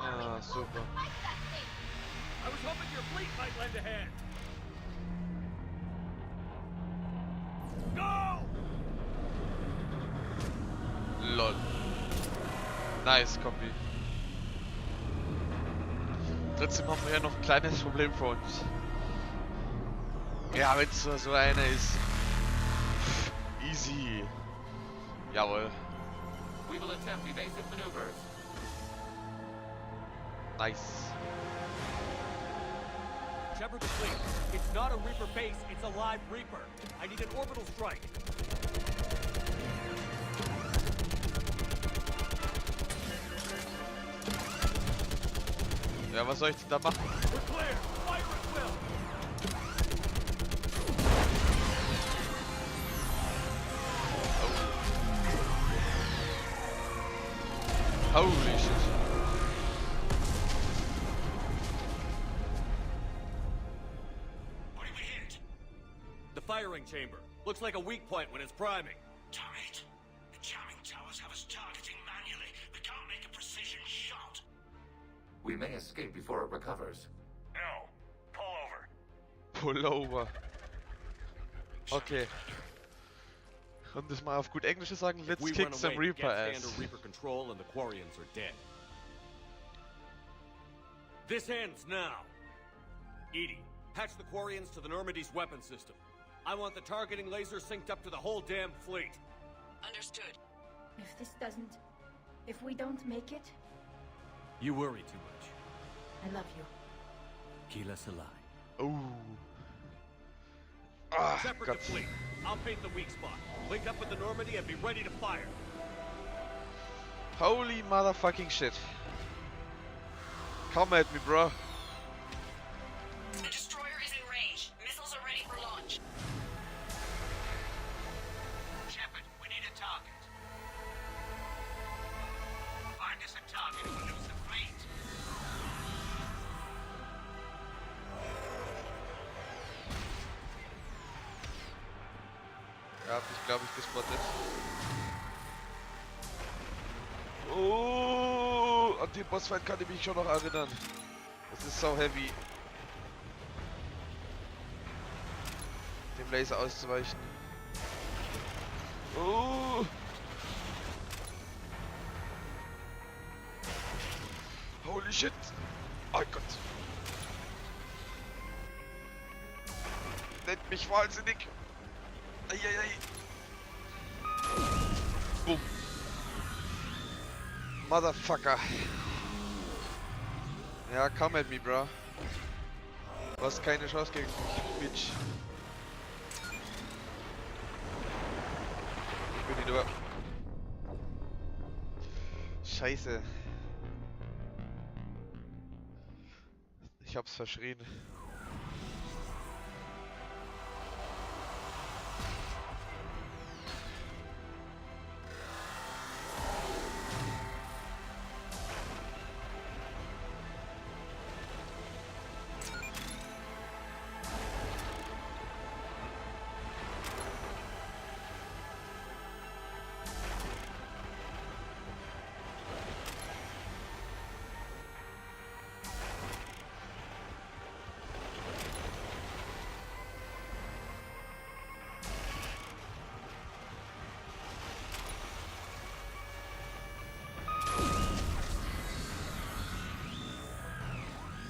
Ah, super. I was hoping your fleet might lend a hand. Go! Lol. Nice, Kombi. Trotzdem haben wir ja noch ein kleines Problem vor uns. Ja, wenn es so einer ist. Easy. Jawohl. We will attempt evasive maneuvers. Nice. Shepard the fleet. It's not a Reaper base, it's a live Reaper. I need an orbital strike. Ja, was soll ich denn da machen? We're clear. Fire at will. Holy shit. What did we hit? The firing chamber. Looks like a weak point when it's priming. Damn it. The jamming towers have us targeting manually. We can't make a precision shot. We may escape before it recovers. No. Pull over. Pull over. Okay. Und das mal auf gut Englisch zu sagen, let's We kick run some away, Reaper Geth ass. under Reaper control and the Quarians are dead. This ends now. Edie, patch the Quarians to the Normandy's weapon system. I want the targeting laser synced up to the whole damn fleet. Understood. If this doesn't... If we don't make it, You worry too much. I love you. Kila Salai. Oh. Ah, Separate Gott. the fleet. I'll paint the weak spot. Link up with the Normandy and be ready to fire. Holy motherfucking shit. Come at me, bro. The destroyer is in range. Missiles are ready for launch. Shepard, we need a target. Find us a target or we'll lose the fleet. Er hat mich, glaube ich, gespottet. Oh, an den Bossfight kann ich mich schon noch erinnern. Das ist so heavy. Dem Laser auszuweichen. Oh. Holy shit. Oh Gott. Nennt mich wahnsinnig. Eieiei. Bumm. Motherfucker. Ja, come at me, bro. Du hast keine Chance gegen mich, Bitch. Ich bin die nur. Scheiße. Ich hab's verschrien.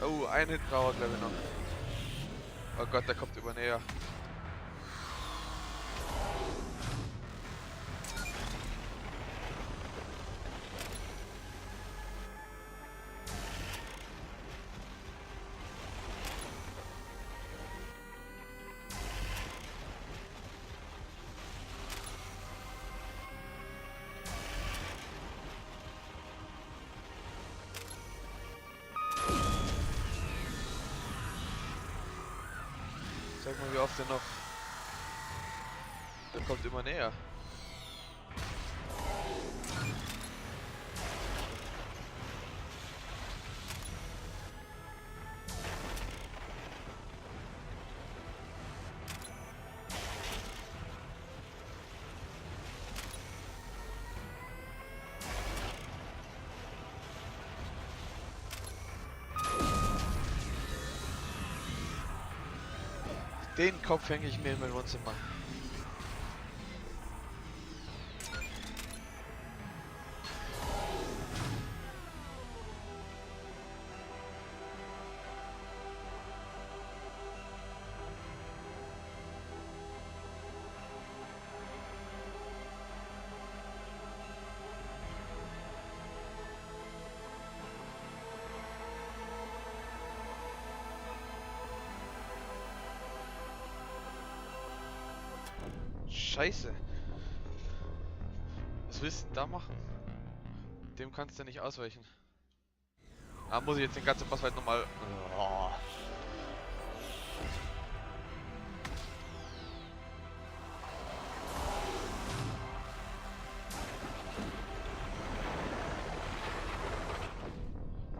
Oh, ein Hit braucht er, glaube ich, noch. Oh Gott, der kommt über näher. Sag mal, wie oft der noch. Der kommt immer näher. Den Kopf hänge ich mir in mein Wohnzimmer. Scheiße. Was willst du denn da machen? Dem kannst du nicht ausweichen. Ah, muss ich jetzt den ganzen Bossfight nochmal... Oh.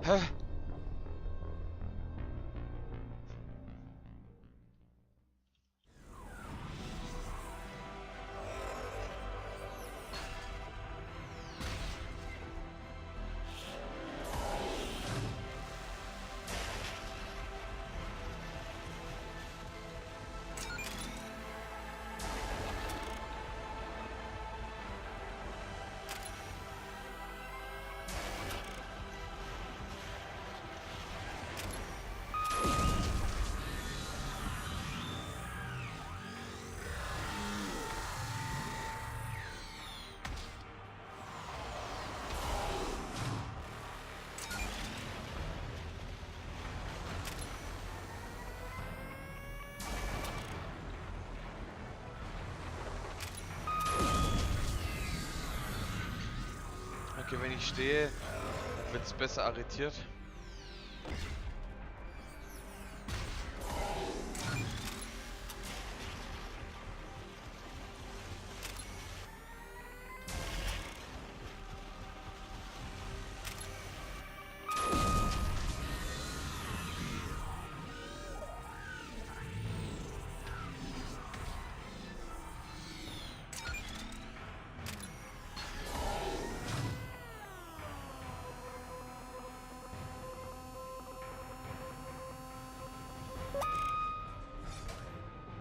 Hä? Okay, wenn ich stehe, dann wird es besser arretiert.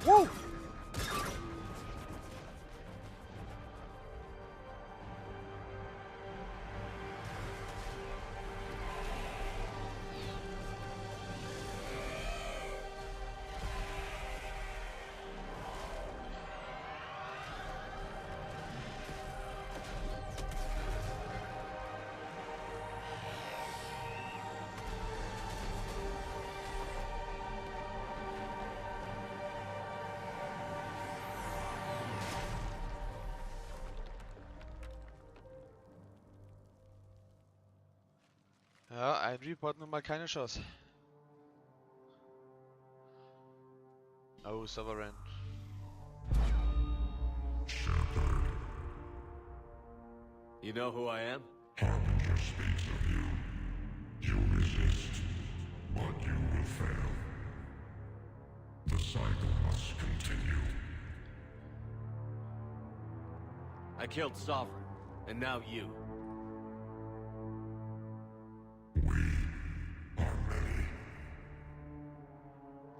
Woo! Ja, ein Report nun mal keine Chance. Oh, Sovereign. You know who I am? Harbinger speaks of you. You resist, but you will fail. The cycle must continue. I killed Sovereign, and now you.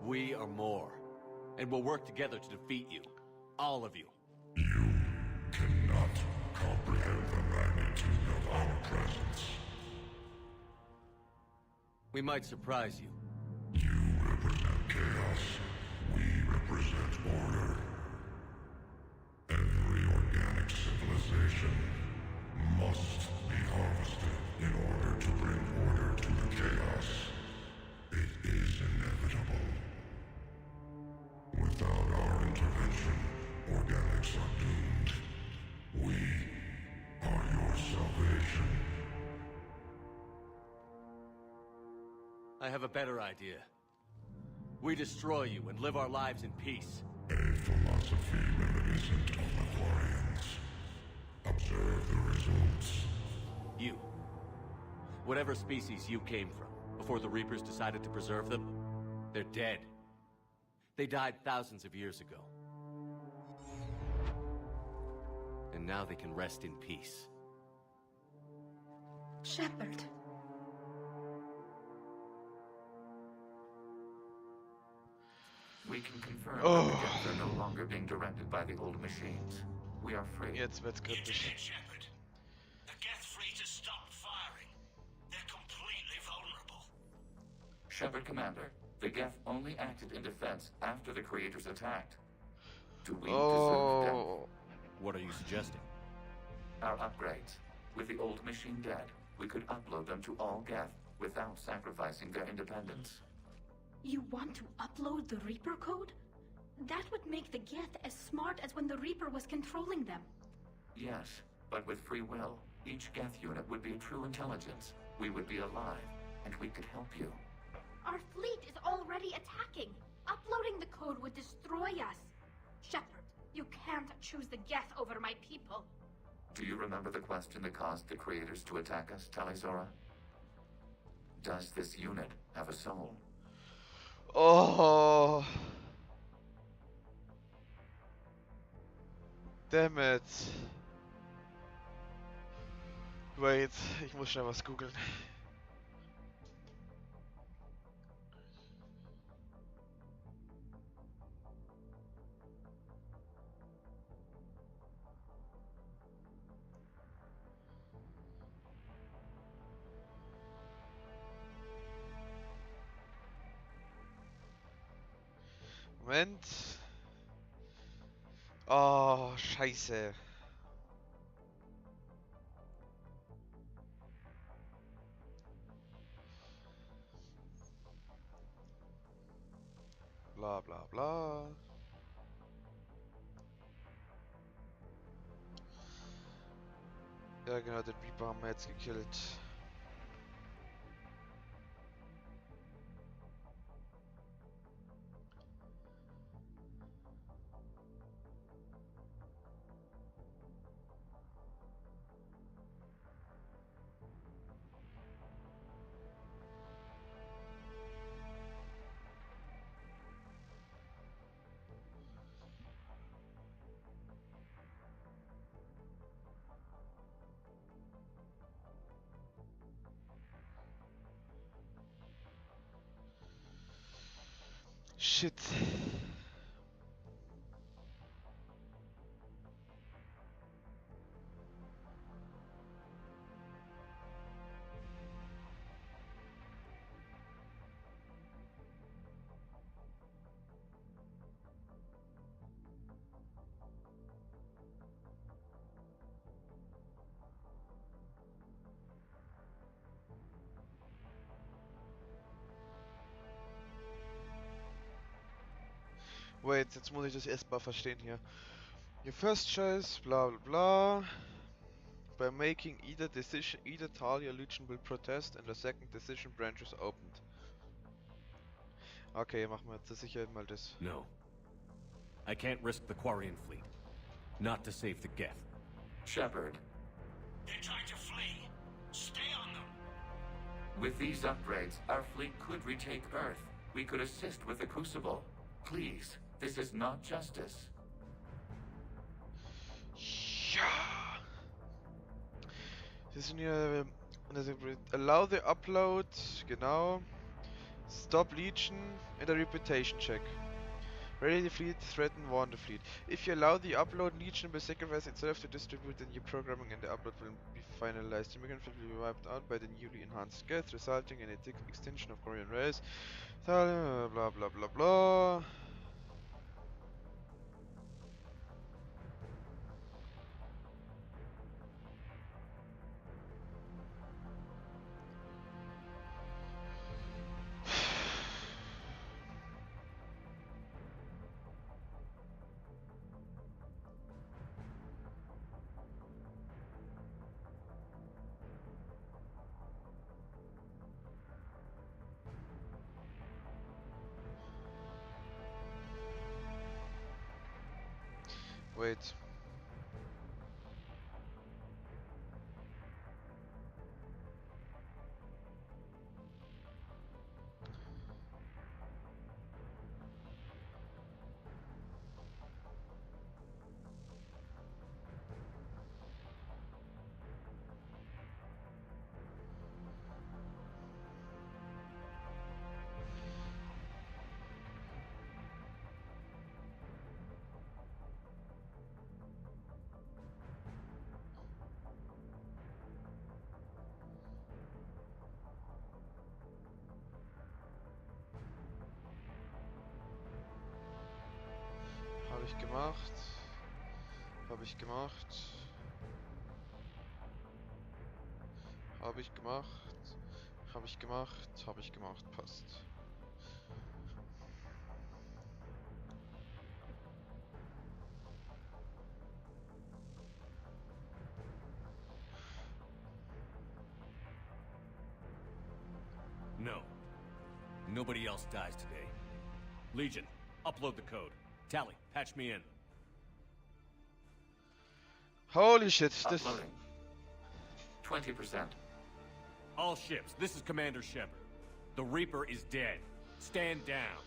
We are more, and we'll work together to defeat you. All of you. You cannot comprehend the magnitude of our presence. We might surprise you. You represent chaos. We represent order. Every organic civilization must be harvested in order to bring order to the chaos. It is inevitable. Without our intervention, organics are doomed. We are your salvation. I have a better idea. We destroy you and live our lives in peace. A philosophy reminiscent of the Quarians. Observe the results. You. Whatever species you came from, before the Reapers decided to preserve them, they're dead. They died thousands of years ago. And now they can rest in peace. Shepard. We can confirm that the Geth are no longer being directed by the old machines. We are free. Jetzt wird's kritisch. Shepard. The Geth fleet has stopped firing. They're completely vulnerable. Shepard, Commander, the Geth only acted in defense after the creators attacked. Do we deserve death? What are you suggesting? Our upgrades. With the old machine dead, we could upload them to all Geth without sacrificing their independence. You want to upload the Reaper code? That would make the Geth as smart as when the Reaper was controlling them. Yes, but with free will, each Geth unit would be true intelligence. We would be alive, and we could help you. Our fleet is already attacking. Uploading the code would destroy us. Shepard, you can't choose the Geth over my people. Do you remember the question that caused the creators to attack us, Talizora? Does this unit have a soul? Oh. Damn it. Wait, ich muss schnell was googeln. Moment. Oh, scheiße. Bla bla bla. Ja genau, den Reaper haben wir jetzt gekillt. Shit. Wait, jetzt muss ich das erstmal verstehen hier. Your first choice, bla bla bla. By making either decision, either Talia Legion will protest and the second decision branch is opened. Okay, machen wir zur Sicherheit mal das. No. I can't risk the Quarian fleet. Not to save the Geth. Shepard, They're trying to flee. Stay on them. with these upgrades, our fleet could retake Earth. We could assist with the Crucible. Please, this is not justice. Ja. Das sind hier. Allow the upload. Genau. Stop Legion and a reputation check. Ready the fleet, threaten, warn the fleet. If you allow the upload, Legion will sacrifice itself to distribute the new programming and the upload will be finalized. The immigrant fleet will be wiped out by the newly enhanced Geth, resulting in a extinction of Korean race. Blah blah blah blah blah. Wait. Habe ich gemacht. Habe ich gemacht. Habe ich gemacht. Habe ich gemacht. Habe ich gemacht. Passt. No. Nobody else dies today. Legion, upload the code. Tally, patch me in. Holy shit. This... Uploading. 20%. All ships, this is Commander Shepard. The Reaper is dead. Stand down.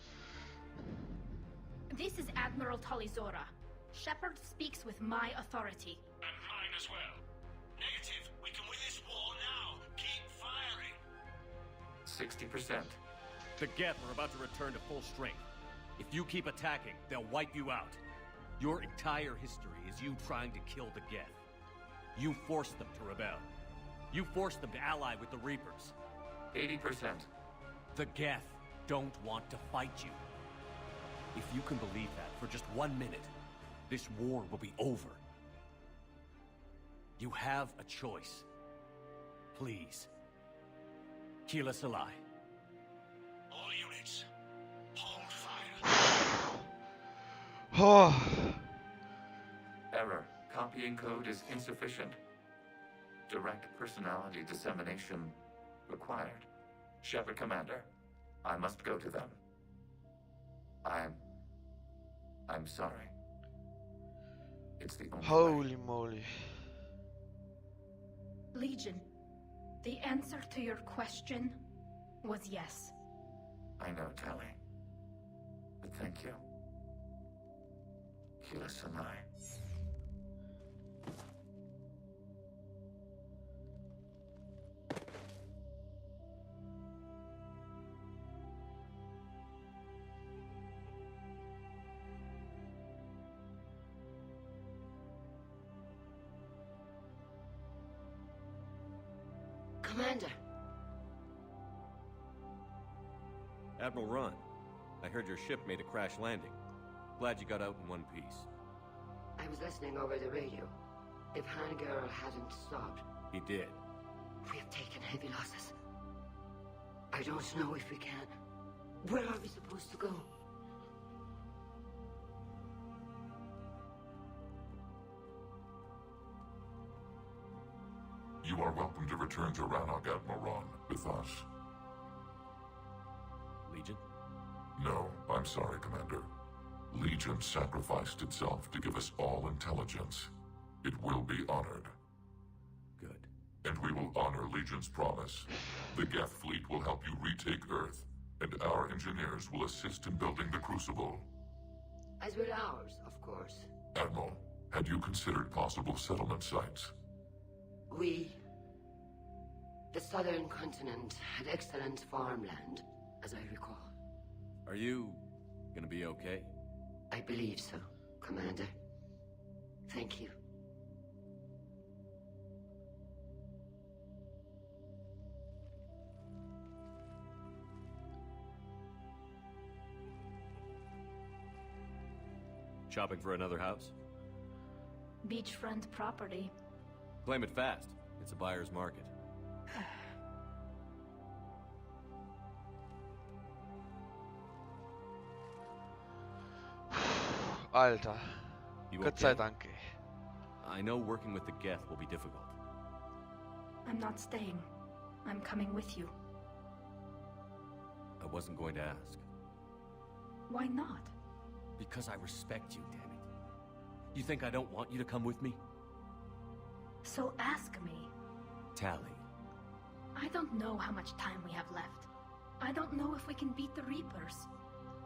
This is Admiral Talizora. Shepard speaks with my authority. And mine as well. Negative. We can win this war now. Keep firing. 60%. The Geth are about to return to full strength. If you keep attacking, they'll wipe you out. Your entire history is you trying to kill the Geth. You forced them to rebel. You forced them to ally with the Reapers. 80%. The Geth don't want to fight you. If you can believe that for just 1 minute, this war will be over. You have a choice. Please. Kila Salai. All units. Hold fire. Oh. Error. Copying code is insufficient. Direct personality dissemination required. Shepard Commander, I must go to them. I'm sorry. It's the only Holy moly. Legion, the answer to your question was yes. I know, Tali. But thank you. Kila Sanai. Commander. Admiral Ron, I heard your ship made a crash landing. Glad you got out in one piece. I was listening over the radio. If Hangirl hadn't stopped... He did. We have taken heavy losses. I don't know if we can. Where are we supposed to go? You are welcome to return to Rannoch, Admiral Ron, with us. Legion? No, I'm sorry, Commander. Legion sacrificed itself to give us all intelligence. It will be honored. Good. And we will honor Legion's promise. The Geth fleet will help you retake Earth, and our engineers will assist in building the Crucible. As will ours, of course. Admiral, had you considered possible settlement sites? The southern continent had excellent farmland, as I recall. Are you gonna be okay? I believe so, Commander. Thank you. Shopping for another house? Beachfront property. Claim it fast. It's a buyer's market. Alter. You Gott sei okay? Dank. I know working with the Geth will be difficult. I'm not staying. I'm coming with you. I wasn't going to ask. Why not? Because I respect you, damn it. You think I don't want you to come with me? So ask me. Tali. I don't know how much time we have left. I don't know if we can beat the Reapers.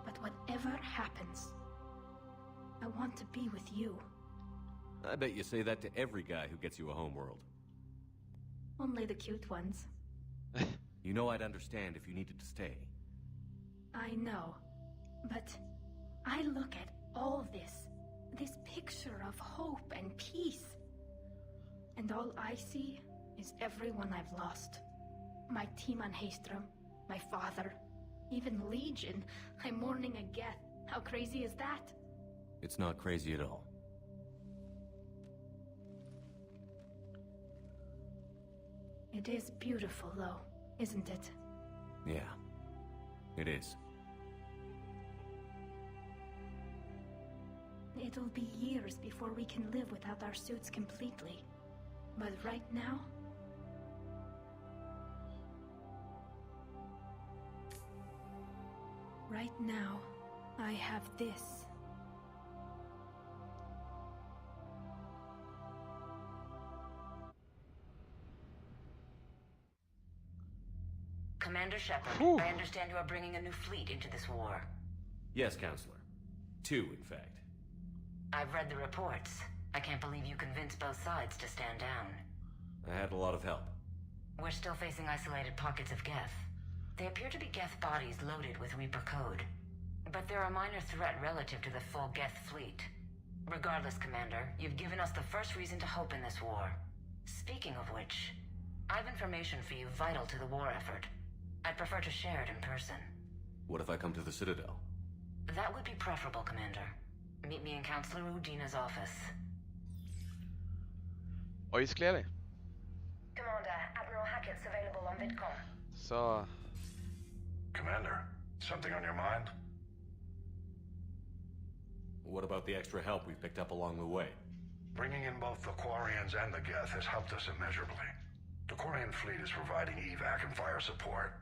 But whatever happens, I want to be with you. I bet you say that to every guy who gets you a homeworld. Only the cute ones. You know I'd understand if you needed to stay. I know. But I look at all this picture of hope and peace. And all I see is everyone I've lost. My team on Haestrom, my father, even Legion. I'm mourning a Geth. How crazy is that? It's not crazy at all. It is beautiful, though, isn't it? Yeah, it is. It'll be years before we can live without our suits completely. But right now... Right now, I have this. Commander Shepard, I understand you are bringing a new fleet into this war. Yes, Counselor. 2, in fact. I've read the reports. I can't believe you convinced both sides to stand down. I had a lot of help. We're still facing isolated pockets of Geth. They appear to be Geth bodies loaded with Reaper code. But they're a minor threat relative to the full Geth fleet. Regardless, Commander, you've given us the first reason to hope in this war. Speaking of which, I've information for you vital to the war effort. I'd prefer to share it in person. What if I come to the Citadel? That would be preferable, Commander. Meet me in Counselor Udina's office. Alles clearly. Commander, Admiral Hackett's available on VidCom. So. Commander, something on your mind? What about the extra help we picked up along the way? Bringing in both the Quarians and the Geth has helped us immeasurably. The Quarian fleet is providing evac and fire support,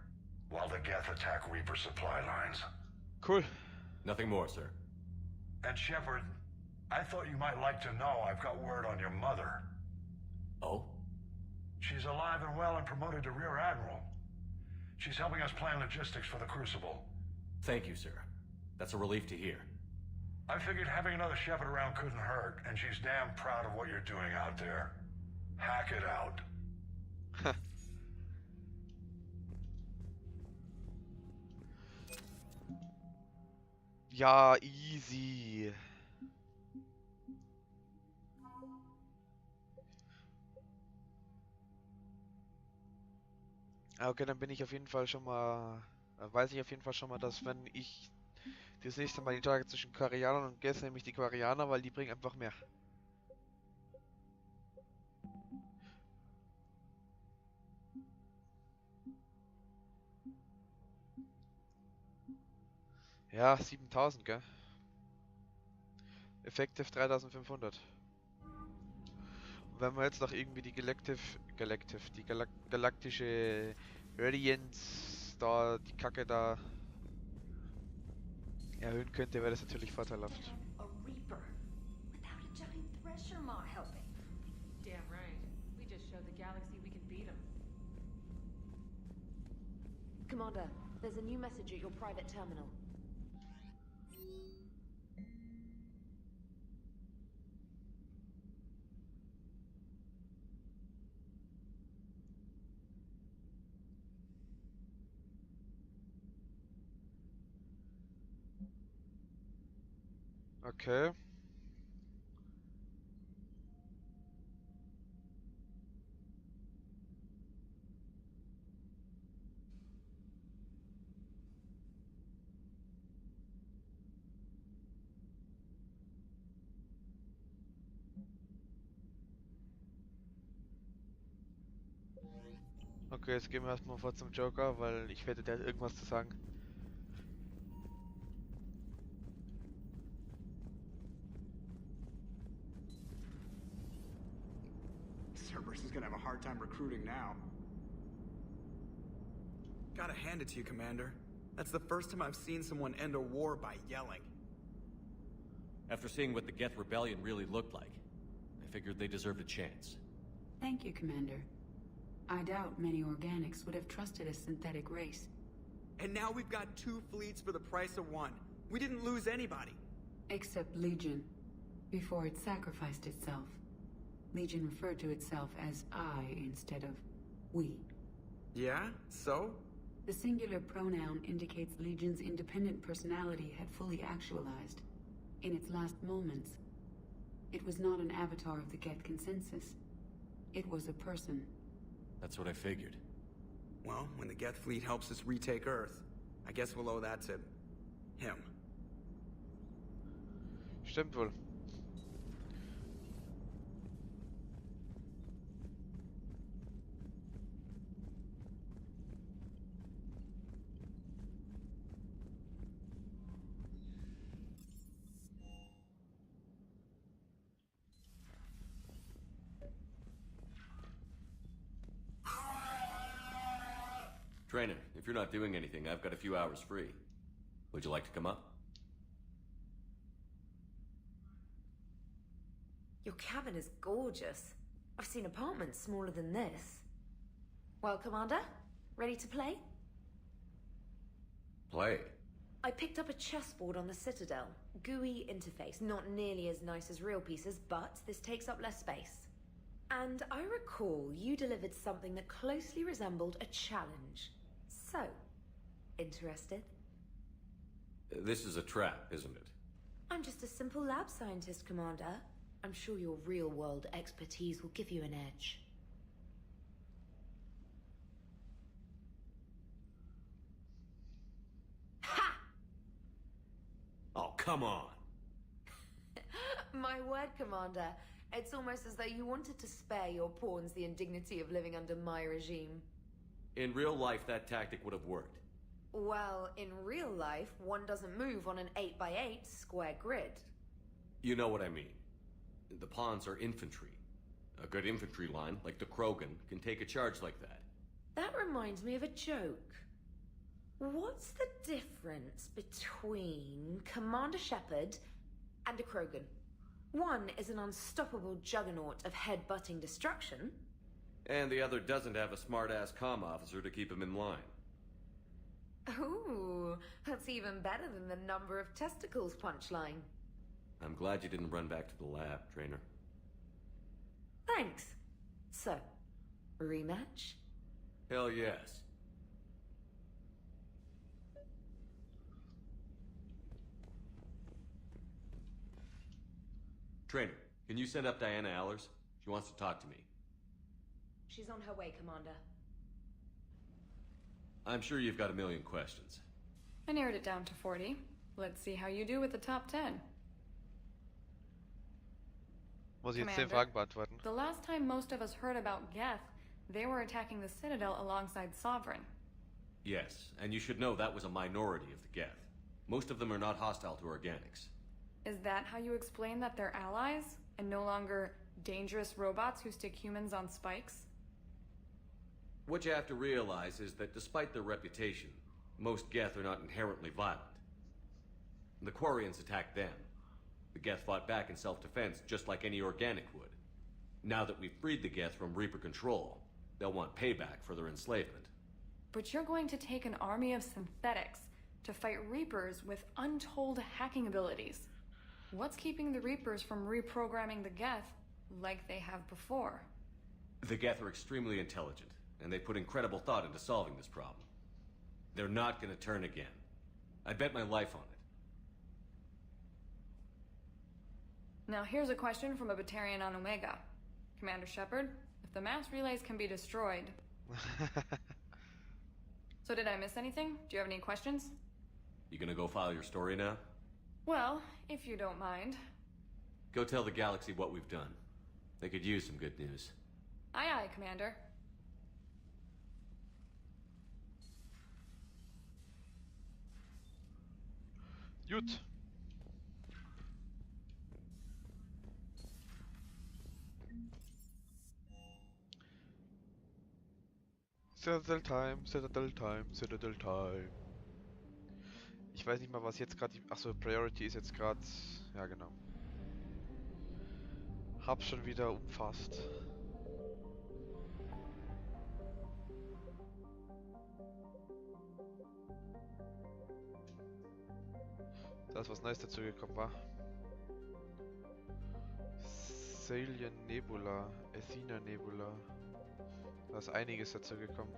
while the Geth attack Reaper supply lines. Cool. Nothing more, sir. And Shepard, I thought you might like to know I've got word on your mother. Oh? She's alive and well and promoted to Rear Admiral. She's helping us plan logistics for the Crucible. Thank you, sir. That's a relief to hear. I figured having another Shepard around couldn't hurt, and she's damn proud of what you're doing out there. Hack it out. Ja, easy. Okay, dann bin ich auf jeden Fall schon mal, weiß ich auf jeden Fall schon mal, dass wenn ich das nächste Mal die Tage zwischen Quarianern und Geth, nämlich die Quarianer, weil die bringen einfach mehr. Ja, 7000, gell? Effective 3500. Und wenn wir jetzt noch irgendwie die galaktische Radiance da, die Kacke da erhöhen könnte, wäre das natürlich vorteilhaft. A Reaper. Without a giant thresher maw helping. Damn right. We just showed the galaxy we can beat him. Commander, there's a new message at your private terminal. Okay. Okay, jetzt gehen wir erstmal vor zum Joker, weil ich wette, der hat irgendwas zu sagen. Cerberus is gonna have a hard time recruiting now. Gotta hand it to you, Commander. That's the first time I've seen someone end a war by yelling. After seeing what the Geth Rebellion really looked like, I figured they deserved a chance. Thank you, Commander. I doubt many organics would have trusted a synthetic race. And now we've got 2 fleets for the price of 1. We didn't lose anybody. Except Legion, before it sacrificed itself. Legion referred to itself as I instead of we. Yeah? So? The singular pronoun indicates Legion's independent personality had fully actualized. In its last moments, it was not an avatar of the Geth consensus. It was a person. That's what I figured. Well, when the Geth fleet helps us retake Earth, I guess we'll owe that to him. Stimmt wohl. Trainer, if you're not doing anything, I've got a few hours free. Would you like to come up? Your cabin is gorgeous. I've seen apartments smaller than this. Well, Commander, ready to play? Play? I picked up a chessboard on the Citadel. GUI interface, not nearly as nice as real pieces, but this takes up less space. And I recall you delivered something that closely resembled a challenge. So, interested? This is a trap, isn't it? I'm just a simple lab scientist, Commander. I'm sure your real-world expertise will give you an edge. Ha! Oh, come on! My word, Commander. It's almost as though you wanted to spare your pawns the indignity of living under my regime. In real life, that tactic would have worked. Well, in real life, one doesn't move on an 8x8 square grid. You know what I mean. The pawns are infantry. A good infantry line, like the Krogan, can take a charge like that. That reminds me of a joke. What's the difference between Commander Shepard and a Krogan? One is an unstoppable juggernaut of head-butting destruction. And the other doesn't have a smart-ass comm officer to keep him in line. Ooh, that's even better than the number of testicles punchline. I'm glad you didn't run back to the lab, Trainer. Thanks. So, rematch? Hell yes. Trainer, can you send up Diana Allers? She wants to talk to me. She's on her way, Commander. I'm sure you've got a million questions. I narrowed it down to 40. Let's see how you do with the top 10. Muss ich jetzt 10 Fragen beantworten? The last time most of us heard about Geth, they were attacking the Citadel alongside Sovereign. Yes, and you should know that was a minority of the Geth. Most of them are not hostile to organics. Is that how you explain that they're allies, and no longer dangerous robots who stick humans on spikes? What you have to realize is that despite their reputation, most Geth are not inherently violent. The Quarians attacked them. The Geth fought back in self-defense just like any organic would. Now that we've freed the Geth from Reaper control, they'll want payback for their enslavement. But you're going to take an army of synthetics to fight Reapers with untold hacking abilities. What's keeping the Reapers from reprogramming the Geth like they have before? The Geth are extremely intelligent, and they put incredible thought into solving this problem. They're not gonna turn again. I'd bet my life on it. Now here's a question from a Batarian on Omega. Commander Shepard, if the mass relays can be destroyed... So did I miss anything? Do you have any questions? You gonna go file your story now? Well, if you don't mind. Go tell the galaxy what we've done. They could use some good news. Aye aye, Commander. Gut. Citadel Time, Citadel Time, Citadel Time. Ich weiß nicht mal, was jetzt gerade... Achso, Priority ist jetzt gerade... Ja, genau. Hab schon wieder umfasst. Da ist was Neues dazu gekommen, war. Salient Nebula, Athena Nebula. Da ist einiges dazu gekommen.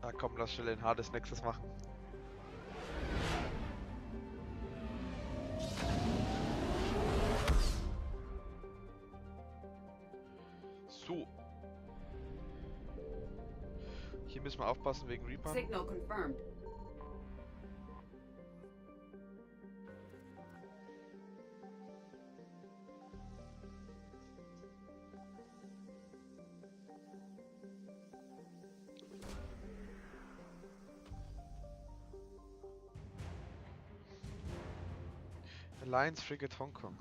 Ah komm, lass schnell ein hartes Nexus machen. So. Hier müssen wir aufpassen wegen Reaper. Signal confirmed. Alliance Frigate Hong Kong.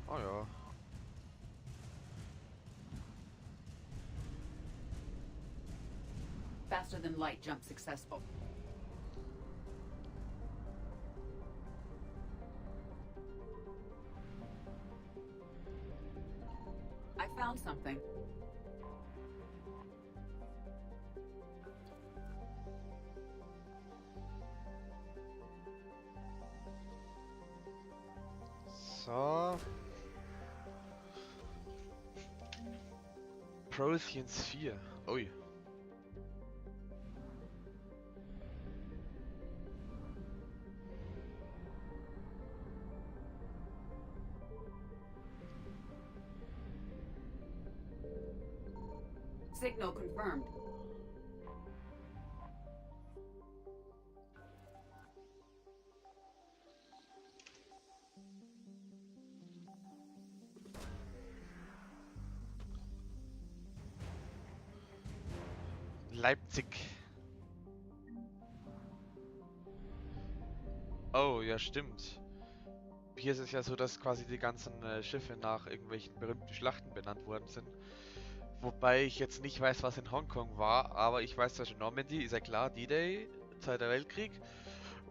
Oh ja. Faster than light jump successful. I found something. So. Protheans 4. Ui. Signal confirmed. Leipzig. Oh, ja stimmt. Hier ist es ja so, dass quasi die ganzen Schiffe nach irgendwelchen berühmten Schlachten benannt worden sind. Wobei ich jetzt nicht weiß, was in Hongkong war, aber ich weiß, dass in Normandy ist ja klar, D-Day, Zweiter Weltkrieg.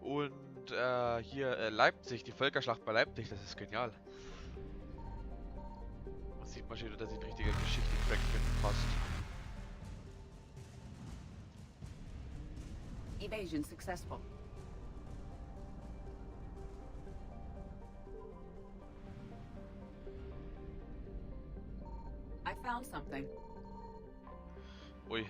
Und hier Leipzig, die Völkerschlacht bei Leipzig, das ist genial. Da sieht man schon, dass ich ein richtiger Geschichte-Crack bin, fast. Evasion successful. I found something. Ui.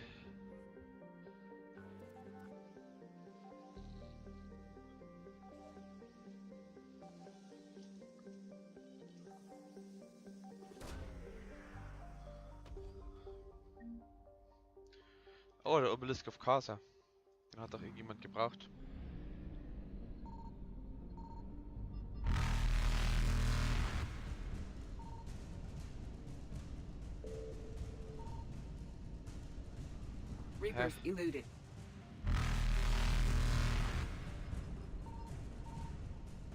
Oh, der Obelisk of Casa. Den hat doch irgendjemand gebraucht. Reapers eluded.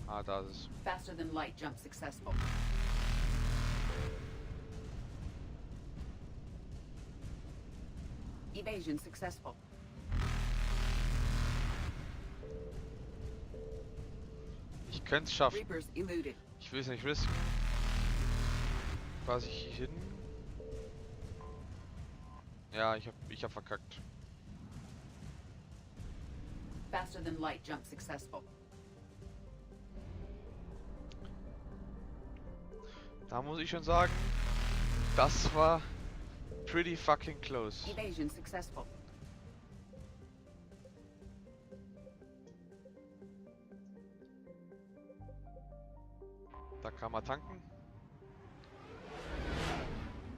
Ah, da ist es. Faster than light jump successful. Evasion successful. Ich könnte es schaffen. Reapers eluded. Ich will es nicht risken. Quasi hier hin. Ja, ich hab verkackt. Faster than light jump successful. Da muss ich schon sagen, das war pretty fucking close. Evasion successful. Da kann man tanken.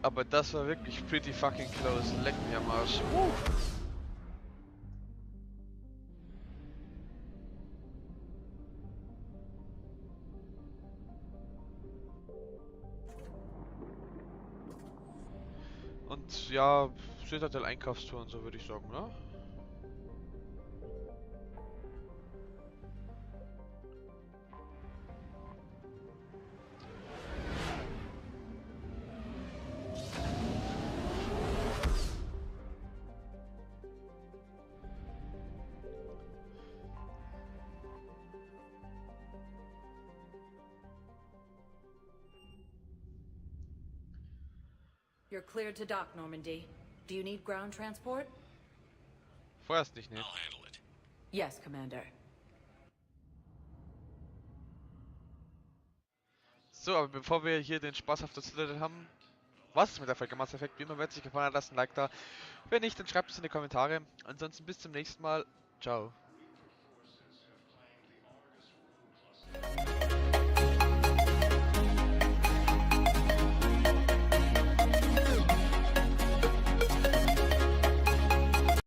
Aber das war wirklich pretty fucking close. Leck mir am Arsch. Und ja, Citadel Einkaufstour und so würde ich sagen, ne? You're cleared to dock, Normandy. Do you need ground transport? Vorerst nicht, ne? I'll handle it. Yes, Commander. So, aber bevor wir hier den Spaß auf der Citadel haben, was ist mit der Folge Mass Effect? Wie immer, wenn es euch gefallen hat, lasst ein Like da. Wenn nicht, dann schreibt es in die Kommentare. Ansonsten bis zum nächsten Mal. Ciao.